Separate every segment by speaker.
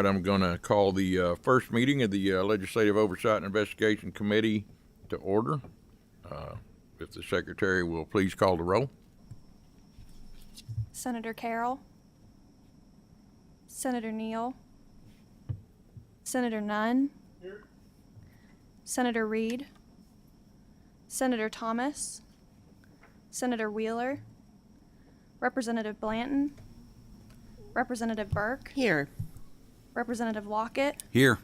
Speaker 1: right, I'm going to call the first meeting of the Legislative Oversight and Investigation Committee to order. If the Secretary will please call the roll.
Speaker 2: Senator Carroll, Senator Neal, Senator Nunn, here. Senator Reed, Senator Thomas, Senator Wheeler, Representative Blanton, Representative Burke,
Speaker 3: Here.
Speaker 2: Representative Lockett,
Speaker 1: Here.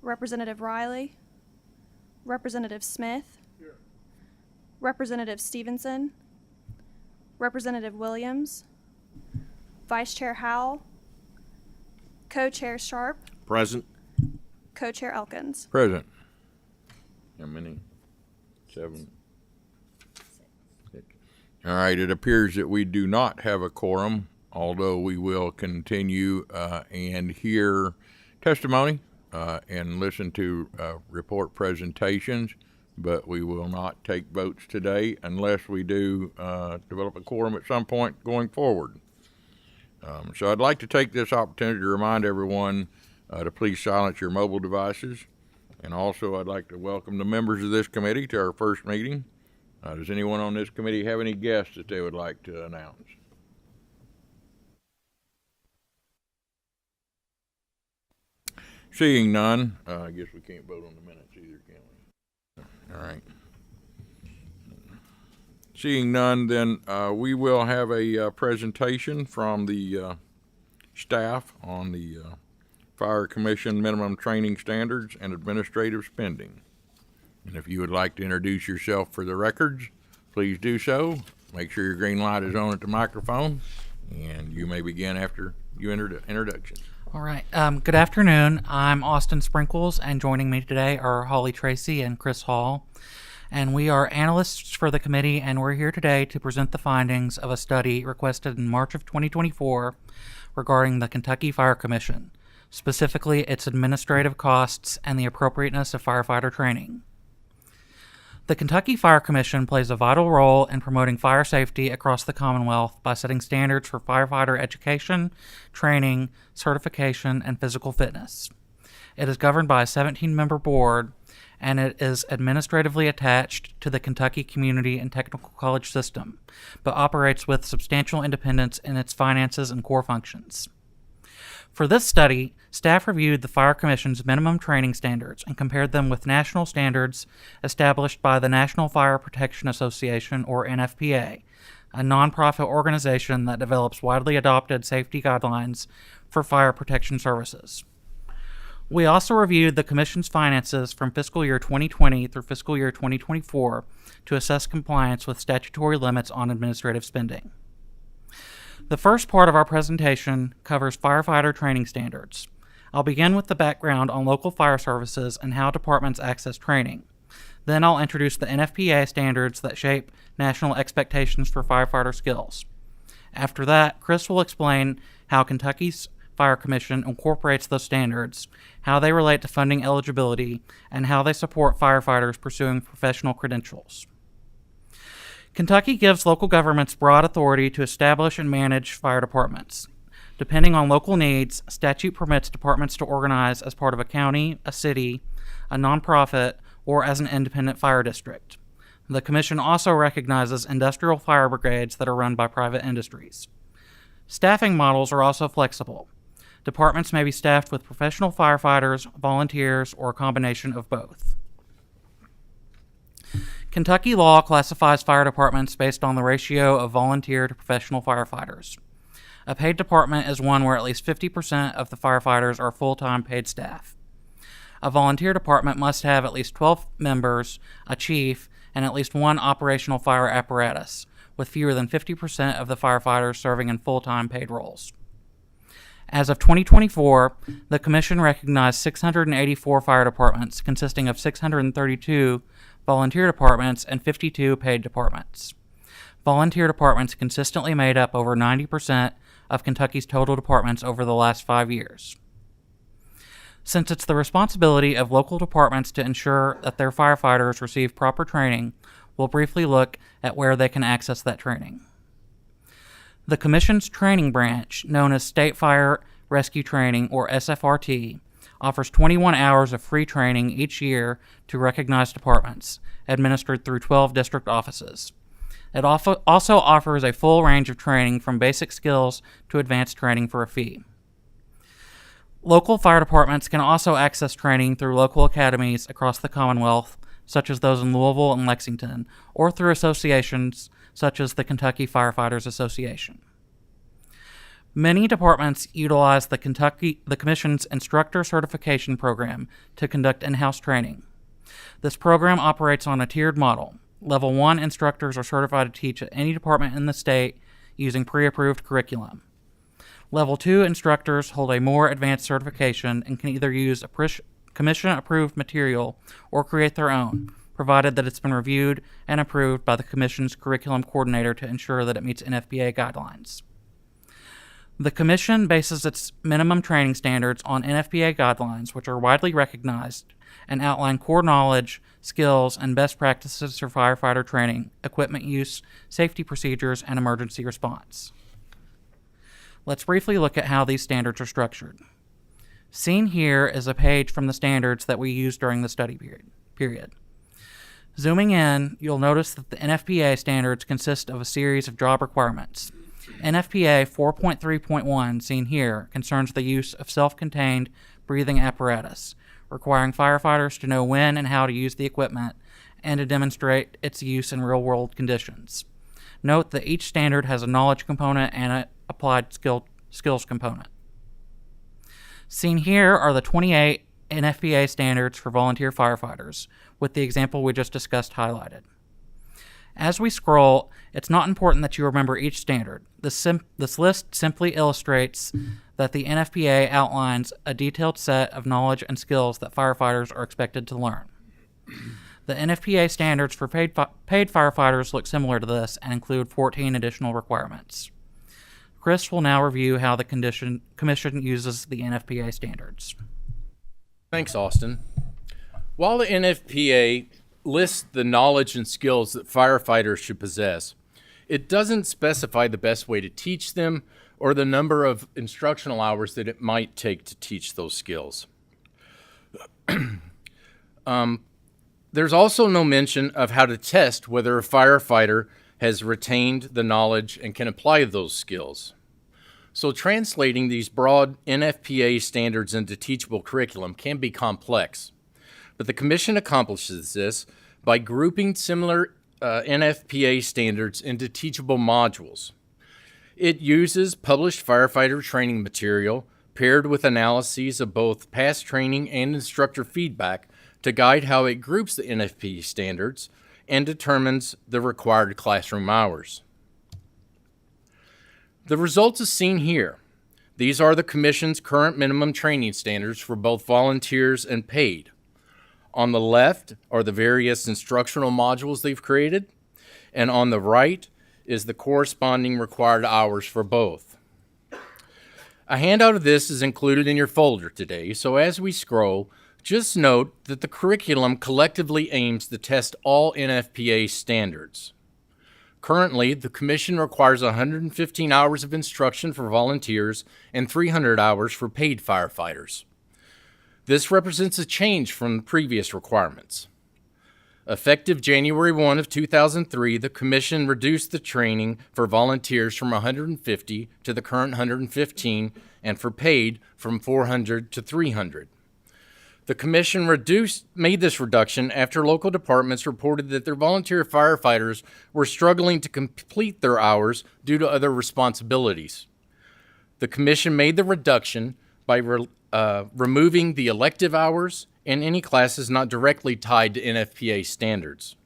Speaker 2: Representative Riley, Representative Smith, here. Representative Stevenson, Representative Williams, Vice Chair Howell, Co-Chair Sharp,
Speaker 4: Present.
Speaker 2: Co-Chair Elkins.
Speaker 1: Present. How many? 7. 6. All right, it appears that we do not have a quorum, although we will continue and hear testimony and listen to report presentations, but we will not take votes today unless we do develop a quorum at some point going forward. So I'd like to take this opportunity to remind everyone to please silence your mobile devices. And also I'd like to welcome the members of this committee to our first meeting. Does anyone on this committee have any guests that they would like to announce? Seeing none, I guess we can't vote on the minutes either, can we? All right. Seeing none, then we will have a presentation from the staff on the Fire Commission minimum training standards and administrative spending. And if you would like to introduce yourself for the records, please do so. Make sure your green light is on at the microphone, and you may begin after you enter introduction.
Speaker 5: All right. Good afternoon. I'm Austin Sprinkles, and joining me today are Holly Tracy and Chris Hall. And we are analysts for the committee, and we're here today to present the findings of a study requested in March of 2024 regarding the Kentucky Fire Commission, specifically its administrative costs and the appropriateness of firefighter training. The Kentucky Fire Commission plays a vital role in promoting fire safety across the Commonwealth by setting standards for firefighter education, training, certification, and physical fitness. It is governed by a 17-member board, and it is administratively attached to the Kentucky Community and Technical College system, but operates with substantial independence in its finances and core functions. For this study, staff reviewed the Fire Commission's minimum training standards and compared them with national standards established by the National Fire Protection Association, or NFPA, a nonprofit organization that develops widely adopted safety guidelines for fire protection services. We also reviewed the Commission's finances from fiscal year 2020 through fiscal year 2024 to assess compliance with statutory limits on administrative spending. The first part of our presentation covers firefighter training standards. I'll begin with the background on local fire services and how departments access training. Then I'll introduce the NFPA standards that shape national expectations for firefighter skills. After that, Chris will explain how Kentucky's Fire Commission incorporates those standards, how they relate to funding eligibility, and how they support firefighters pursuing professional credentials. Kentucky gives local governments broad authority to establish and manage fire departments. Depending on local needs, statute permits departments to organize as part of a county, a city, a nonprofit, or as an independent fire district. The Commission also recognizes industrial fire brigades that are run by private industries. Staffing models are also flexible. Departments may be staffed with professional firefighters, volunteers, or a combination of both. Kentucky law classifies fire departments based on the ratio of volunteer to professional firefighters. A paid department is one where at least 50% of the firefighters are full-time paid staff. A volunteer department must have at least 12 members, a chief, and at least one operational fire apparatus, with fewer than 50% of the firefighters serving in full-time paid roles. As of 2024, the Commission recognized 684 fire departments, consisting of 632 volunteer departments and 52 paid departments. Volunteer departments consistently made up over 90% of Kentucky's total departments over the last 5 years. Since it's the responsibility of local departments to ensure that their firefighters receive proper training, we'll briefly look at where they can access that training. The Commission's training branch, known as State Fire Rescue Training, or SFRT, offers 21 hours of free training each year to recognized departments, administered through 12 district offices. It also offers a full range of training from basic skills to advanced training for a fee. Local fire departments can also access training through local academies across the Commonwealth, such as those in Louisville and Lexington, or through associations such as the Kentucky Firefighters Association. Many departments utilize the Commission's Instructor Certification Program to conduct in-house training. This program operates on a tiered model. Level 1 instructors are certified to teach at any department in the state using pre-approved curriculum. Level 2 instructors hold a more advanced certification and can either use a Commission-approved material or create their own, provided that it's been reviewed and approved by the Commission's curriculum coordinator to ensure that it meets NFPA guidelines. The Commission bases its minimum training standards on NFPA guidelines, which are widely recognized and outline core knowledge, skills, and best practices for firefighter training, equipment use, safety procedures, and emergency response. Let's briefly look at how these standards are structured. Seen here is a page from the standards that we used during the study period. Zooming in, you'll notice that the NFPA standards consist of a series of job requirements. NFPA 4.3.1, seen here, concerns the use of self-contained breathing apparatus, requiring firefighters to know when and how to use the equipment and to demonstrate its use in real-world conditions. Note that each standard has a knowledge component and an applied skills component. Seen here are the 28 NFPA standards for volunteer firefighters, with the example we just discussed highlighted. As we scroll, it's not important that you remember each standard. This list simply illustrates that the NFPA outlines a detailed set of knowledge and skills that firefighters are expected to learn. The NFPA standards for paid firefighters look similar to this and include 14 additional requirements. Chris will now review how the Commission uses the NFPA standards.
Speaker 3: Thanks, Austin. While the NFPA lists the knowledge and skills that firefighters should possess, it doesn't specify the best way to teach them or the number of instructional hours that it might take to teach those skills. There's also no mention of how to test whether a firefighter has retained the knowledge and can apply those skills. So translating these broad NFPA standards into teachable curriculum can be complex, but the Commission accomplishes this by grouping similar NFPA standards into teachable modules. It uses published firefighter training material paired with analyses of both past training and instructor feedback to guide how it groups the NFPA standards and determines the required classroom hours. The results is seen here. These are the Commission's current minimum training standards for both volunteers and paid. On the left are the various instructional modules they've created, and on the right is the corresponding required hours for both. A handout of this is included in your folder today, so as we scroll, just note that the curriculum collectively aims to test all NFPA standards. Currently, the Commission requires 115 hours of instruction for volunteers and 300 hours for paid firefighters. This represents a change from the previous requirements. Effective January 1 of 2003, the Commission reduced the training for volunteers from 150 to the current 115, and for paid from 400 to 300. The Commission made this reduction after local departments reported that their volunteer firefighters were struggling to complete their hours due to other responsibilities. The Commission made the reduction by removing the elective hours and any classes not directly tied to NFPA standards.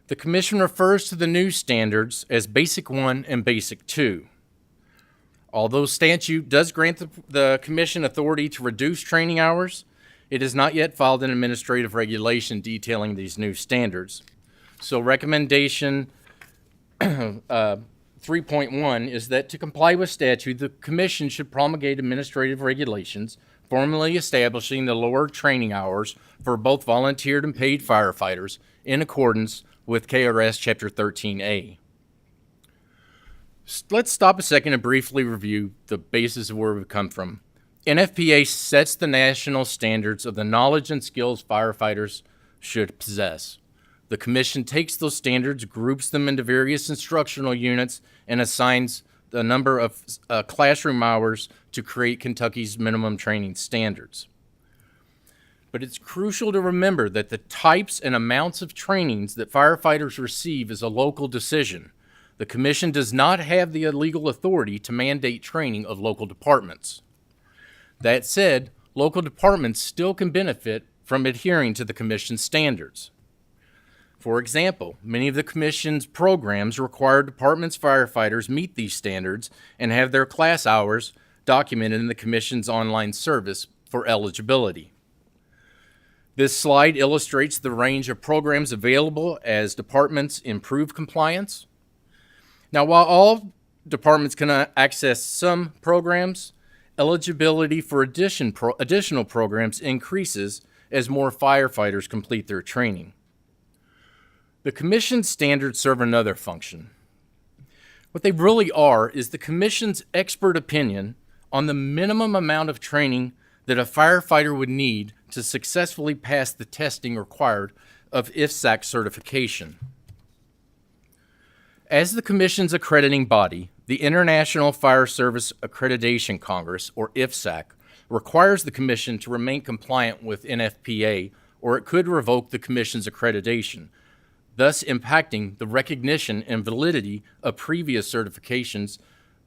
Speaker 3: The Commission refers to the new standards as Basic 1 and Basic 2. Although statute does grant the Commission authority to reduce training hours, it has not yet filed an administrative regulation detailing these new standards. So recommendation 3.1 is that to comply with statute, the Commission should promulgate administrative regulations formally establishing the lower training hours for both volunteered and paid firefighters in accordance with KRS Chapter 13A. Let's stop a second and briefly review the basis of where we've come from. NFPA sets the national standards of the knowledge and skills firefighters should possess. The Commission takes those standards, groups them into various instructional units, and assigns the number of classroom hours to create Kentucky's minimum training standards. But it's crucial to remember that the types and amounts of trainings that firefighters receive is a local decision. The Commission does not have the legal authority to mandate training of local departments. That said, local departments still can benefit from adhering to the Commission's standards. For example, many of the Commission's programs require departments' firefighters meet these standards and have their class hours documented in the Commission's online service for eligibility. This slide illustrates the range of programs available as departments improve compliance. Now, while all departments can access some programs, eligibility for additional programs increases as more firefighters complete their training. The Commission's standards serve another function. What they really are is the Commission's expert opinion on the minimum amount of training that a firefighter would need to successfully pass the testing required of IFSAC certification. As the Commission's accrediting body, the International Fire Service Accreditation Congress, or IFSAC, requires the Commission to remain compliant with NFPA, or it could revoke the Commission's accreditation, thus impacting the recognition and validity of previous certifications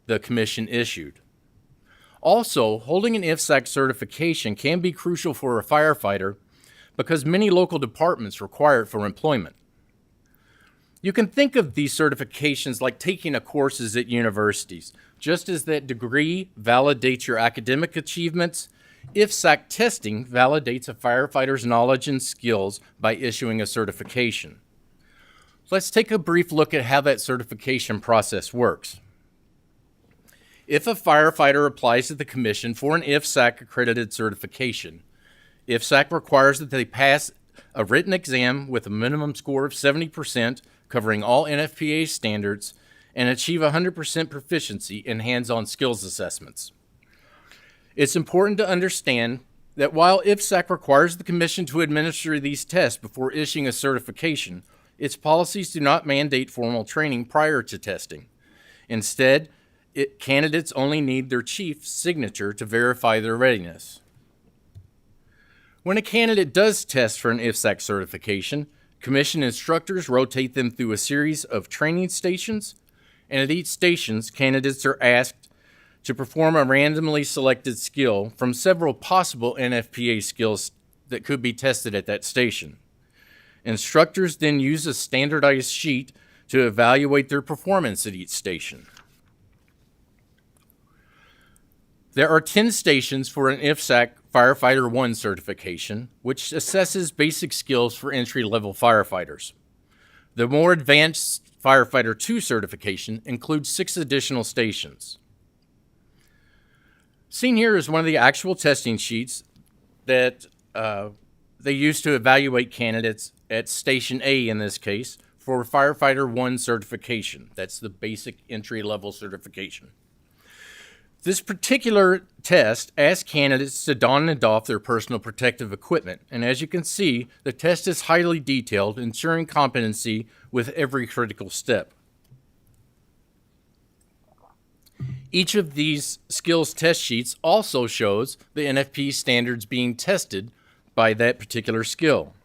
Speaker 3: the Commission issued. Also, holding an IFSAC certification can be crucial for a firefighter because many local departments require it for employment. You can think of these certifications like taking courses at universities. Just as that degree validates your academic achievements, IFSAC testing validates a firefighter's knowledge and skills by issuing a certification. Let's take a brief look at how that certification process works. If a firefighter applies to the Commission for an IFSAC accredited certification, IFSAC requires that they pass a written exam with a minimum score of 70%, covering all NFPA standards, and achieve 100% proficiency in hands-on skills assessments. It's important to understand that while IFSAC requires the Commission to administer these tests before issuing a certification, its policies do not mandate formal training prior to testing. Instead, candidates only need their chief's signature to verify their readiness. When a candidate does test for an IFSAC certification, Commission instructors rotate them through a series of training stations, and at each station, candidates are asked to perform a randomly selected skill from several possible NFPA skills that could be tested at that station. Instructors then use a standardized sheet to evaluate their performance at each station. There are 10 stations for an IFSAC Firefighter 1 certification, which assesses basic skills for entry-level firefighters. The more advanced Firefighter 2 certification includes 6 additional stations. Seen here is one of the actual testing sheets that they use to evaluate candidates at Station A in this case for Firefighter 1 certification. That's the basic entry-level certification. This particular test asks candidates to don and doff their personal protective equipment, and as you can see, the test is highly detailed, ensuring competency with every critical step. Each of these skills test sheets also shows the NFP standards being tested by that particular skill.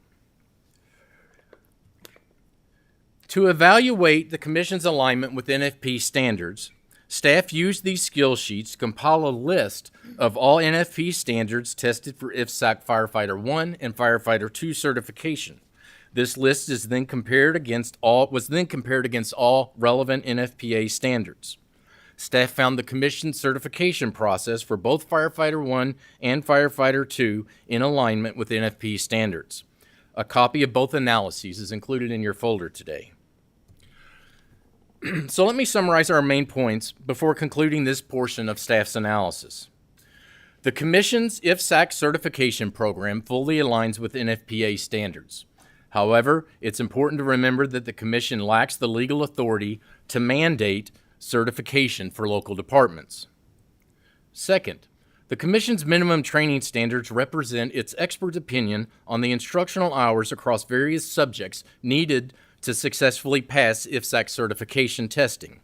Speaker 3: To evaluate the Commission's alignment with NFP standards, staff used these skill sheets to compile a list of all NFP standards tested for IFSAC Firefighter 1 and Firefighter 2 certification. This list is then compared against all relevant NFPA standards. Staff found the Commission certification process for both Firefighter 1 and Firefighter 2 in alignment with NFP standards. A copy of both analyses is included in your folder today. So let me summarize our main points before concluding this portion of staff's analysis. The Commission's IFSAC certification program fully aligns with NFPA standards. However, it's important to remember that the Commission lacks the legal authority to mandate certification for local departments. Second, the Commission's minimum training standards represent its expert opinion on the instructional hours across various subjects needed to successfully pass IFSAC certification testing.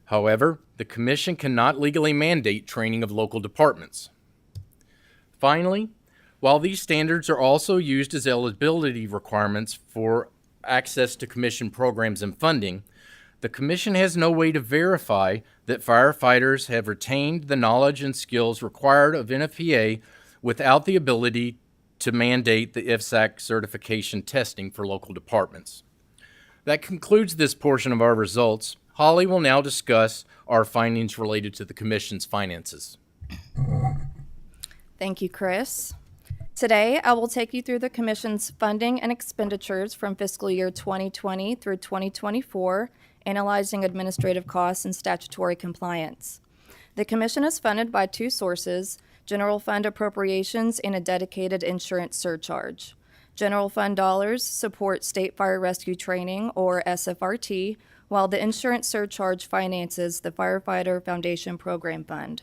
Speaker 3: However, the Commission cannot legally mandate training of local departments. Finally, while these standards are also used as eligibility requirements for access to Commission programs and funding, the Commission has no way to verify that firefighters have retained the knowledge and skills required of NFPA without the ability to mandate the IFSAC certification testing for local departments. That concludes this portion of our results. Holly will now discuss our findings related to the Commission's finances.
Speaker 4: Thank you, Chris. Today, I will take you through the Commission's funding and expenditures from fiscal year 2020 through 2024, analyzing administrative costs and statutory compliance. The Commission is funded by two sources: general fund appropriations and a dedicated insurance surcharge. General fund dollars support State Fire Rescue Training, or SFRT, while the insurance surcharge finances the Firefighter Foundation Program Fund.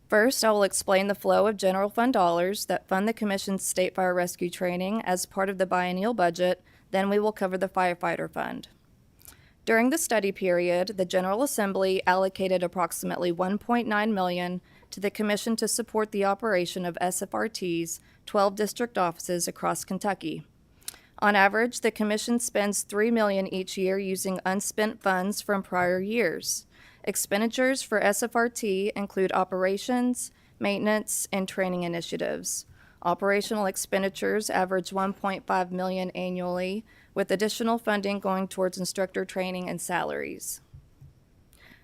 Speaker 4: First, I will explain the flow of general fund dollars that fund the Commission's State Fire Rescue Training as part of the biennial budget. Then we will cover the Firefighter Fund. During the study period, the General Assembly allocated approximately $1.9 million to the Commission to support the operation of SFRT's 12 district offices across Kentucky. On average, the Commission spends $3 million each year using unspent funds from prior years. Expenditures for SFRT include operations, maintenance, and training initiatives. Operational expenditures average $1.5 million annually, with additional funding going towards instructor training and salaries.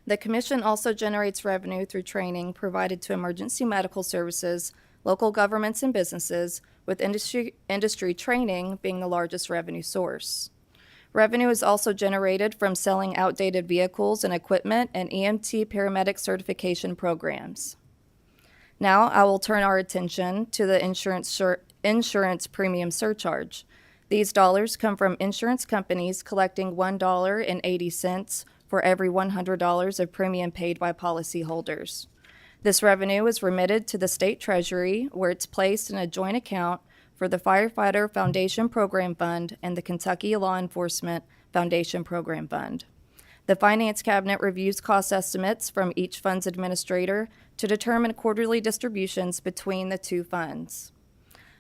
Speaker 4: The Commission also generates revenue through training provided to emergency medical services, local governments, and businesses, with industry training being the largest revenue source. Revenue is also generated from selling outdated vehicles and equipment and EMT paramedic certification programs. Now I will turn our attention to the insurance premium surcharge. These dollars come from insurance companies collecting $1.80 for every $100 of premium paid by policyholders. This revenue is remitted to the state treasury, where it's placed in a joint account for the Firefighter Foundation Program Fund and the Kentucky Law Enforcement Foundation Program Fund. The Finance Cabinet reviews cost estimates from each fund's administrator to determine quarterly distributions between the two funds.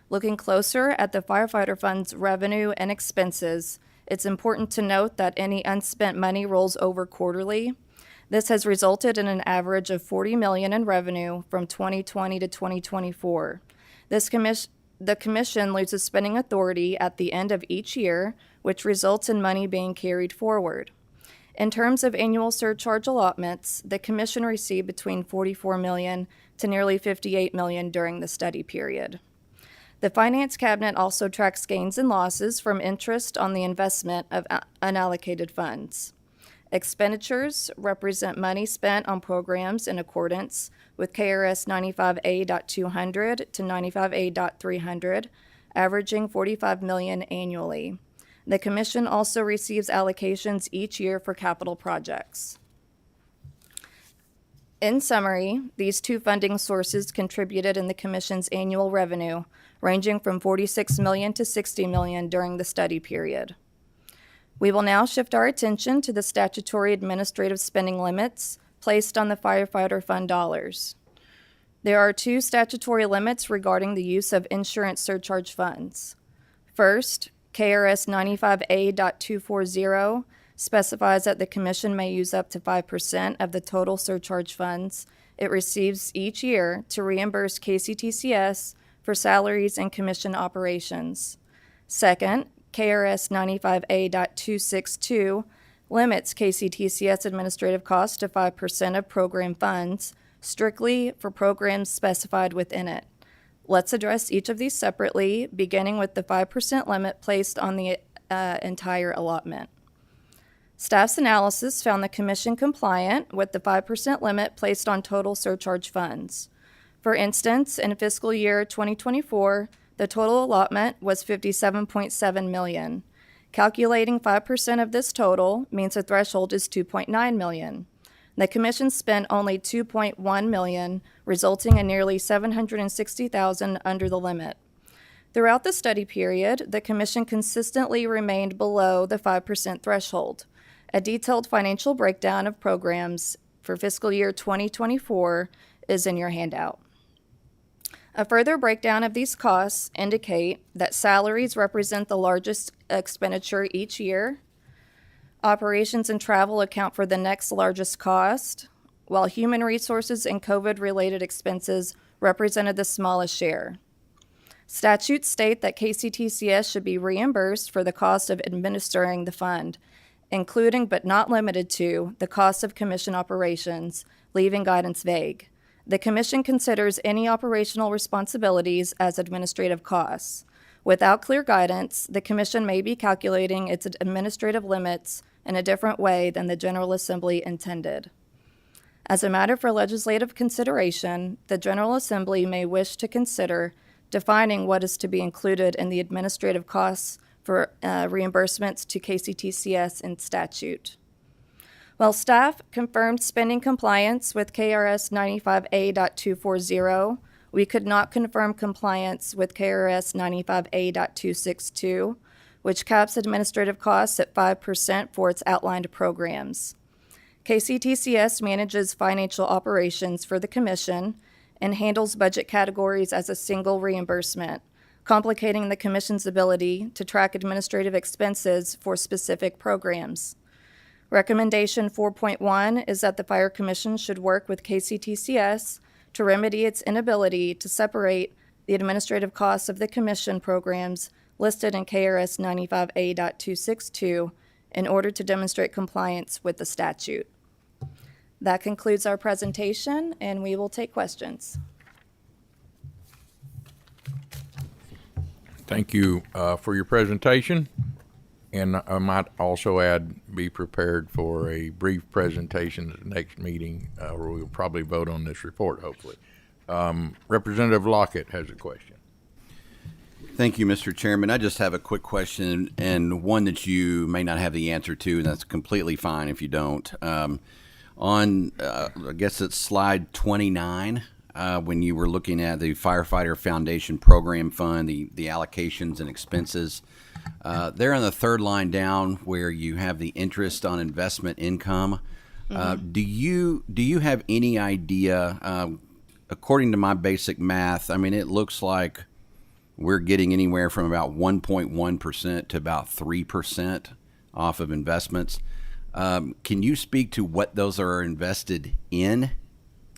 Speaker 4: Looking closer at the Firefighter Fund's revenue and expenses, it's important to note that any unspent money rolls over quarterly. This has resulted in an average of $40 million in revenue from 2020 to 2024. The Commission loses spending authority at the end of each year, which results in money being carried forward. In terms of annual surcharge allotments, the Commission received between $44 million to nearly $58 million during the study period. The Finance Cabinet also tracks gains and losses from interest on the investment of unallocated funds. Expenditures represent money spent on programs in accordance with KRS 95A.200 to 95A.300, averaging $45 million annually. The Commission also receives allocations each year for capital projects. In summary, these two funding sources contributed in the Commission's annual revenue, ranging from $46 million to $60 million during the study period. We will now shift our attention to the statutory administrative spending limits placed on the Firefighter Fund dollars. There are two statutory limits regarding the use of insurance surcharge funds. First, KRS 95A.240 specifies that the Commission may use up to 5% of the total surcharge funds it receives each year to reimburse KCTCS for salaries and Commission operations. Second, KRS 95A.262 limits KCTCS administrative costs to 5% of program funds, strictly for programs specified within it. Let's address each of these separately, beginning with the 5% limit placed on the entire allotment. Staff's analysis found the Commission compliant with the 5% limit placed on total surcharge funds. For instance, in fiscal year 2024, the total allotment was $57.7 million. Calculating 5% of this total means the threshold is $2.9 million. The commission spent only $2.1 million, resulting in nearly $760,000 under the limit. Throughout the study period, the commission consistently remained below the 5% threshold. A detailed financial breakdown of programs for fiscal year 2024 is in your handout. A further breakdown of these costs indicate that salaries represent the largest expenditure each year. Operations and travel account for the next largest cost, while human resources and COVID-related expenses represented the smallest share. Statutes state that KCTCS should be reimbursed for the cost of administering the fund, including but not limited to the cost of commission operations, leaving guidance vague. The commission considers any operational responsibilities as administrative costs. Without clear guidance, the commission may be calculating its administrative limits in a different way than the General Assembly intended. As a matter for legislative consideration, the General Assembly may wish to consider defining what is to be included in the administrative costs for reimbursements to KCTCS in statute. While staff confirmed spending compliance with KRS 95A.240, we could not confirm compliance with KRS 95A.262, which caps administrative costs at 5% for its outlined programs. KCTCS manages financial operations for the commission and handles budget categories as a single reimbursement, complicating the commission's ability to track administrative expenses for specific programs. Recommendation 4.1 is that the Fire Commission should work with KCTCS to remedy its inability to separate the administrative costs of the commission programs listed in KRS 95A.262 in order to demonstrate compliance with the statute. That concludes our presentation, and we will take questions.
Speaker 1: Thank you for your presentation. And I might also add, be prepared for a brief presentation at the next meeting where we'll probably vote on this report, hopefully. Representative Lockett has a question.
Speaker 6: Thank you, Mr. Chairman. I just have a quick question, and one that you may not have the answer to, and that's completely fine if you don't. I guess it's slide 29, when you were looking at the Firefighter Foundation Program Fund, the allocations and expenses, there on the third line down where you have the interest on investment income, do you have any idea, according to my basic math, I mean, it looks like we're getting anywhere from about 1.1% to about 3% off of investments. Can you speak to what those are invested in?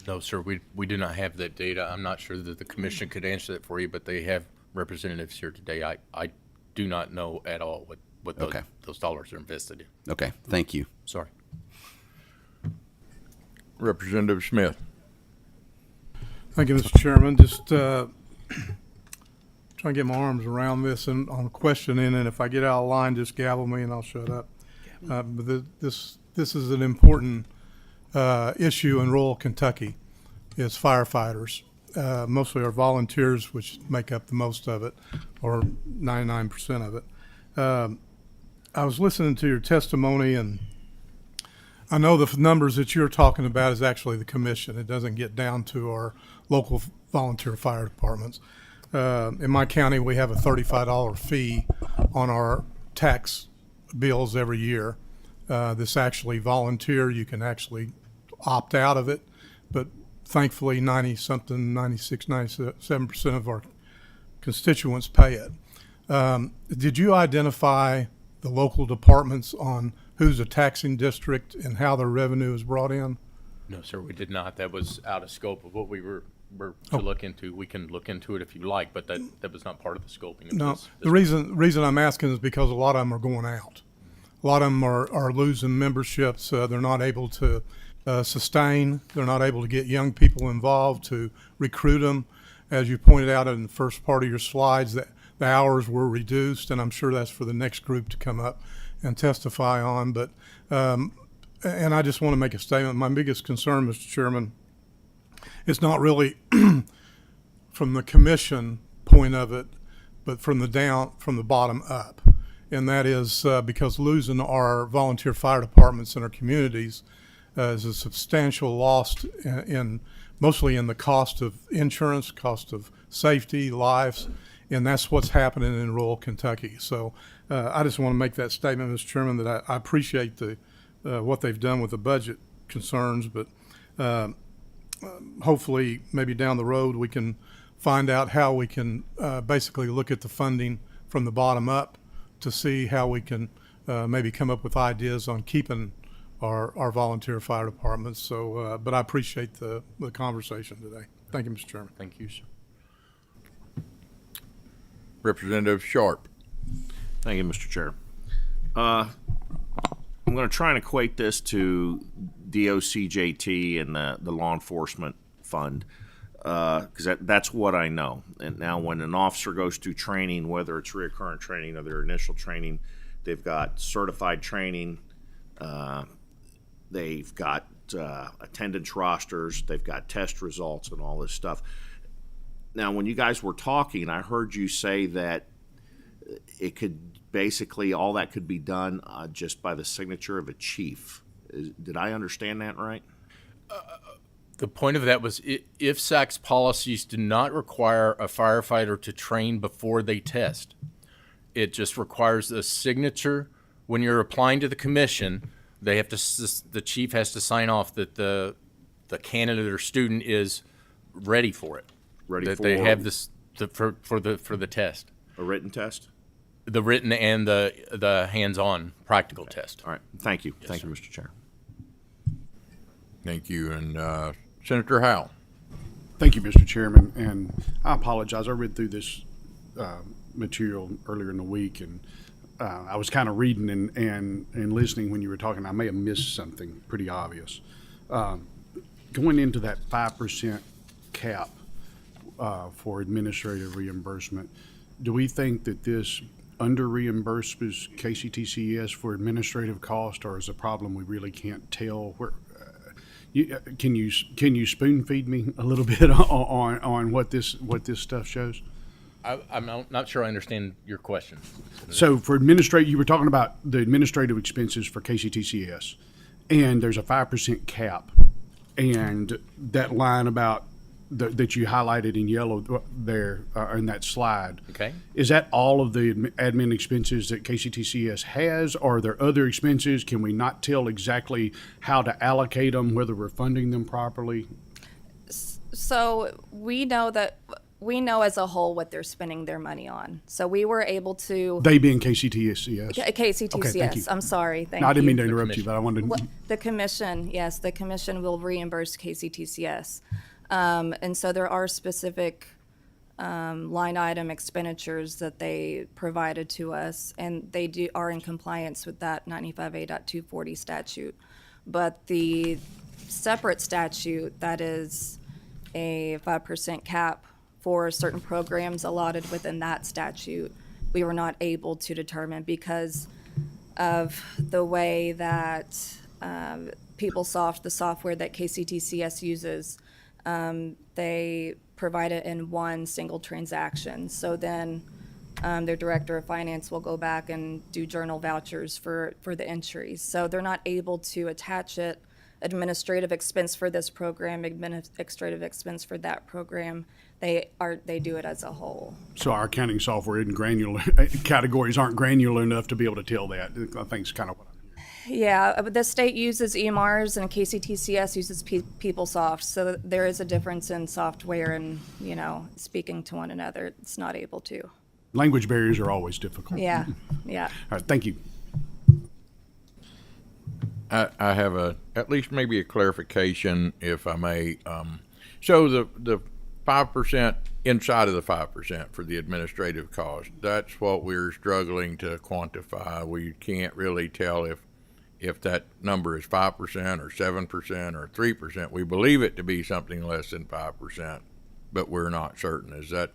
Speaker 3: No, sir, we do not have that data. I'm not sure that the commission could answer that for you, but they have representatives here today. I do not know at all what those dollars are invested in.
Speaker 6: Okay, thank you.
Speaker 3: Sorry.
Speaker 1: Representative Smith.
Speaker 7: Thank you, Mr. Chairman. Just trying to get my arms around this and on questioning, and if I get out of line, just gavel me and I'll shut up. But this is an important issue in rural Kentucky, is firefighters. Mostly are volunteers, which make up the most of it, or 99% of it. I was listening to your testimony, and I know the numbers that you're talking about is actually the commission. It doesn't get down to our local volunteer fire departments. In my county, we have a $35 fee on our tax bills every year. This actually volunteer, you can actually opt out of it, but thankfully 97% of our constituents pay it. Did you identify the local departments on who's a taxing district and how their revenue is brought in?
Speaker 3: No, sir, we did not. That was out of scope of what we were to look into. We can look into it if you like, but that was not part of the scoping.
Speaker 7: No, the reason I'm asking is because a lot of them are going out. A lot of them are losing memberships. They're not able to sustain. They're not able to get young people involved to recruit them. As you pointed out in the first part of your slides, that the hours were reduced, and I'm sure that's for the next group to come up and testify on. But and I just want to make a statement. My biggest concern, Mr. Chairman, it's not really from the commission point of it, but from the bottom up. And that is because losing our volunteer fire departments in our communities is a substantial loss mostly in the cost of insurance, cost of safety, lives, and that's what's happening in rural Kentucky. So I just want to make that statement, Mr. Chairman, that I appreciate what they've done with the budget concerns, but hopefully maybe down the road we can find out how we can basically look at the funding from the bottom up to see how we can maybe come up with ideas on keeping our volunteer fire departments. So, but I appreciate the conversation today. Thank you, Mr. Chairman.
Speaker 3: Thank you, sir.
Speaker 1: Representative Sharp.
Speaker 8: Thank you, Mr. Chair. I'm going to try and equate this to DOCJT and the law enforcement fund, because that's what I know. And now when an officer goes through training, whether it's recurrent training or their initial training, they've got certified training, they've got attendance rosters, they've got test results and all this stuff. Now, when you guys were talking, I heard you say that it could basically, all that could be done just by the signature of a chief. Did I understand that right?
Speaker 3: The point of that was if SAC's policies do not require a firefighter to train before they test, it just requires a signature. When you're applying to the commission, they have to. The chief has to sign off that the candidate or student is ready for it. That they have this for the test.
Speaker 8: A written test?
Speaker 3: The written and the hands-on practical test.
Speaker 8: All right. Thank you.
Speaker 3: Yes,
Speaker 8: Thank
Speaker 3: sir.
Speaker 8: you, Mr. Chair.
Speaker 1: Thank you. And Senator Howell.
Speaker 9: Thank you, Mr. Chairman, and I apologize. I read through this material earlier in the week, and I was kind of reading and listening when you were talking. I may have missed something pretty obvious. Going into that 5% cap for administrative reimbursement, do we think that this under reimburses KCTCS for administrative cost, or is a problem we really can't tell where? Can you spoon feed me a little bit on what this stuff shows?
Speaker 3: I'm not sure I understand your question.
Speaker 9: So for you were talking about the administrative expenses for KCTCS, and there's a 5% cap, and that line about that you highlighted in yellow there in that slide.
Speaker 3: Okay.
Speaker 9: Is that all of the admin expenses that KCTCS has, or are there other expenses? Can we not tell exactly how to allocate them, whether we're funding them properly?
Speaker 4: So we know as a whole what they're spending their money on. So we were able to.
Speaker 9: They being KCTCS.
Speaker 4: KCTCS.
Speaker 9: Okay, thank you.
Speaker 4: I'm sorry. Thank
Speaker 9: No, I didn't
Speaker 4: you.
Speaker 9: mean to interrupt you, but I wanted to.
Speaker 4: The commission, yes, the commission will reimburse KCTCS. And so there are specific line item expenditures that they provided to us, and they are in compliance with that 95A.240 statute. But the separate statute that is a 5% cap for certain programs allotted within that statute, we were not able to determine because of the way that PeopleSoft, the software that KCTCS uses, they provide it in one single transaction. So then their director of finance will go back and do journal vouchers for the entries. So they're not able to attach it, administrative expense for this program, administrative expense for that program. They do it as a whole.
Speaker 9: So our accounting software isn't granular, categories aren't granular enough to be able to tell that. I think it's kind of what I'm hearing.
Speaker 4: Yeah, but the state uses EMARS and KCTCS uses PeopleSoft. So there is a difference in software and, speaking to one another. It's not able to.
Speaker 9: Language barriers are always difficult.
Speaker 4: Yeah.
Speaker 9: All right, thank you.
Speaker 1: I have at least maybe a clarification, if I may. So the 5% inside of the 5% for the administrative cost, that's what we're struggling to quantify. We can't really tell if that number is 5% or 7% or 3%. We believe it to be something less than 5%, but we're not certain. Is that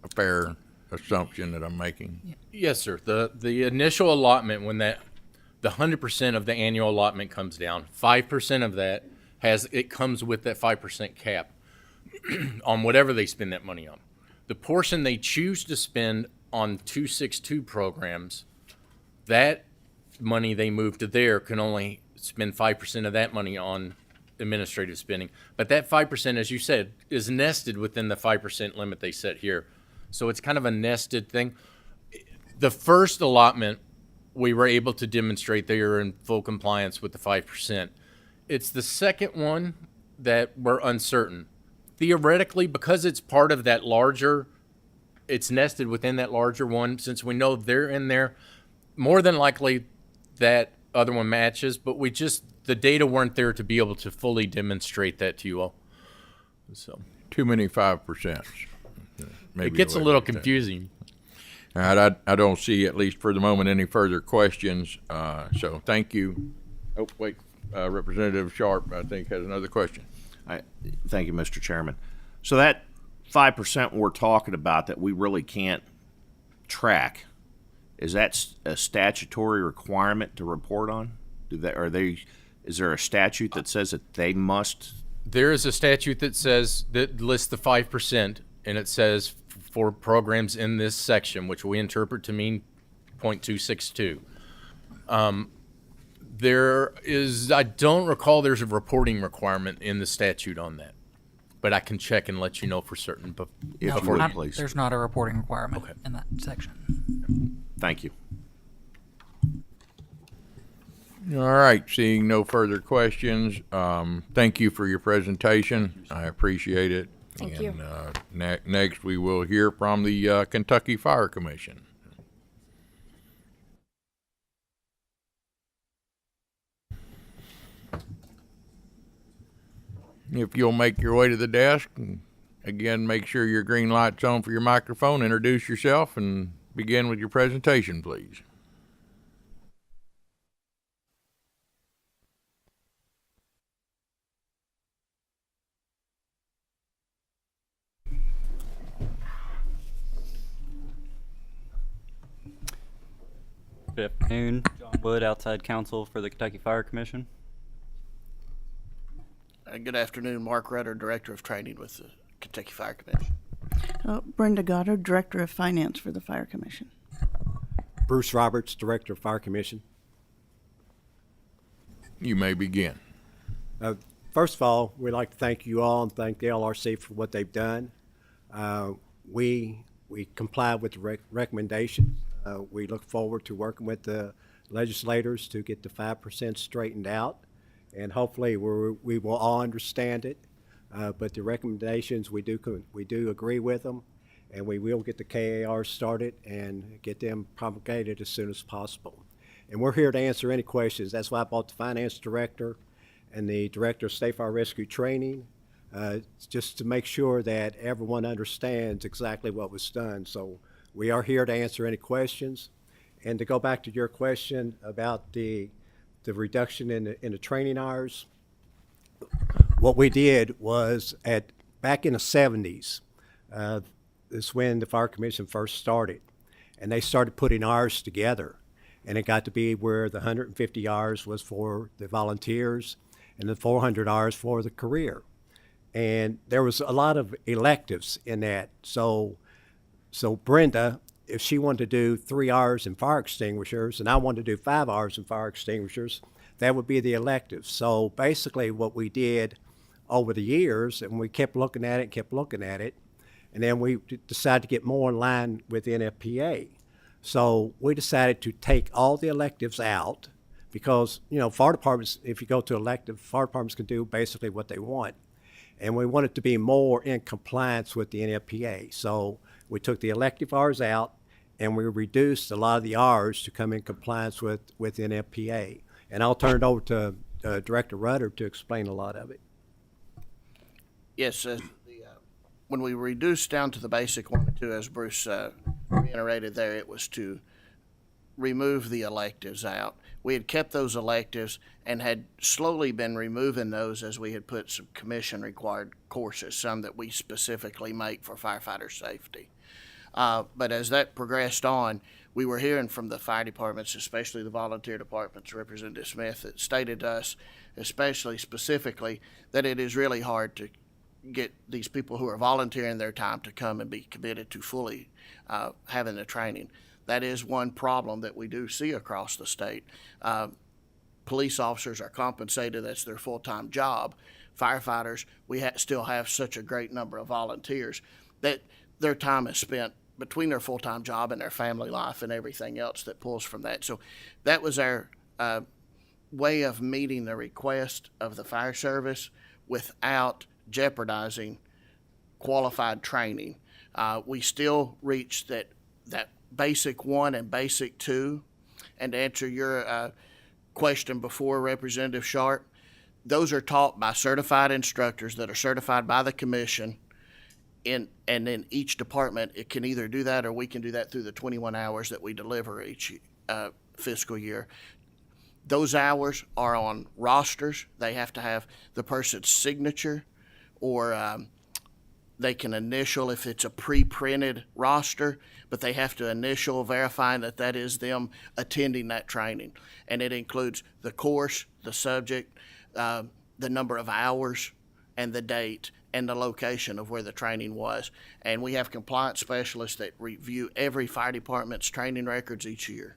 Speaker 1: a fair assumption that I'm making?
Speaker 3: Yes, sir. The initial allotment, when the 100% of the annual allotment comes down, 5% of that comes with that 5% cap on whatever they spend that money on. The portion they choose to spend on 262 programs, that money they move to there can only spend 5% of that money on administrative spending. But that 5%, as you said, is nested within the 5% limit they set here. So it's kind of a nested thing. The first allotment, we were able to demonstrate they are in full compliance with the 5%. It's the second one that we're uncertain. Theoretically, because it's part of that larger, it's nested within that larger one, since we know they're in there, more than likely that other one matches, but the data weren't there to be able to fully demonstrate that to you all. So
Speaker 1: Too many 5%.
Speaker 3: it gets a little confusing.
Speaker 1: All right, I don't see, at least for the moment, any further questions. So thank you. Oh, wait, Representative Sharp, I think, has another question.
Speaker 8: Thank you, Mr. Chairman. So that 5% we're talking about that we really can't track, is that a statutory requirement to report on? Is there a statute that says that they must?
Speaker 3: There is a statute that lists the 5%, and it says for programs in this section, which we interpret to mean .262. I don't recall there's a reporting requirement in the statute on that, but I can check and let you know for certain. But
Speaker 8: If
Speaker 5: No,
Speaker 8: you would,
Speaker 5: not-
Speaker 8: please.
Speaker 5: There's not a reporting requirement in that section.
Speaker 8: Thank you.
Speaker 1: All right, seeing no further questions, thank you for your presentation. I appreciate it.
Speaker 4: Thank you.
Speaker 1: Next, we will hear from the Kentucky Fire Commission. If you'll make your way to the desk, and again, make sure your green light's on for your microphone, introduce yourself, and begin with your presentation, please.
Speaker 10: Good afternoon. John Wood, outside counsel for the Kentucky Fire Commission.
Speaker 11: Good afternoon. Mark Rudder, Director of Training with the Kentucky Fire Commission.
Speaker 12: Brenda Goddard, Director of Finance for the Fire Commission.
Speaker 13: Bruce Roberts, Director of Fire Commission.
Speaker 1: You may begin.
Speaker 13: First of all, we'd like to thank you all and thank the LRC for what they've done. We complied with the recommendations. We look forward to working with the legislators to get the 5% straightened out, and hopefully we will all understand it. But the recommendations, we do agree with them, and we will get the KAR started and get them promulgated as soon as possible. And we're here to answer any questions. That's why I brought the finance director and the director of State Fire Rescue Training, just to make sure that everyone understands exactly what was done. So we are here to answer any questions. And to go back to your question about the reduction in the training hours, what we did was back in the 70s, is when the Fire Commission first started, and they started putting hours together, and it got to be where the 150 hours was for the volunteers and the 400 hours for the career. And there was a lot of electives in that. So Brenda, if she wanted to do 3 hours in fire extinguishers and I wanted to do 5 hours in fire extinguishers, that would be the electives. So basically what we did over the years, and we kept looking at it, and then we decided to get more in line with NFPA. So we decided to take all the electives out because, fire departments, if you go to elective, fire departments can do basically what they want. And we wanted to be more in compliance with the NFPA. So we took the elective hours out and we reduced a lot of the hours to come in compliance with NFPA. And I'll turn it over to Director Rudder to explain a lot of it.
Speaker 11: Yes, when we reduced down to the basic 1 and 2, as Bruce reiterated there, it was to remove the electives out. We had kept those electives and had slowly been removing those as we had put some commission-required courses, some that we specifically make for firefighter safety. But as that progressed on, we were hearing from the fire departments, especially the volunteer departments, Representative Smith, that stated to us, especially specifically, that it is really hard to get these people who are volunteering their time to come and be committed to fully having the training. That is one problem that we do see across the state. police officers are compensated, that's their full-time job. Firefighters, we still have such a great number of volunteers that their time is spent between their full-time job and their family life and everything else that pulls from that. So that was our way of meeting the request of the fire service without jeopardizing qualified training. We still reach that basic 1 and basic 2. And to answer your question before, Representative Sharp, those are taught by certified instructors that are certified by the commission. And then each department, it can either do that or we can do that through the 21 hours that we deliver each fiscal year. Those hours are on rosters. They have to have the person's signature, or they can initial if it's a pre-printed roster, but they have to initial verifying that that is them attending that training. And it includes the course, the subject, the number of hours, and the date, and the location of where the training was. And we have compliance specialists that review every fire department's training records each year.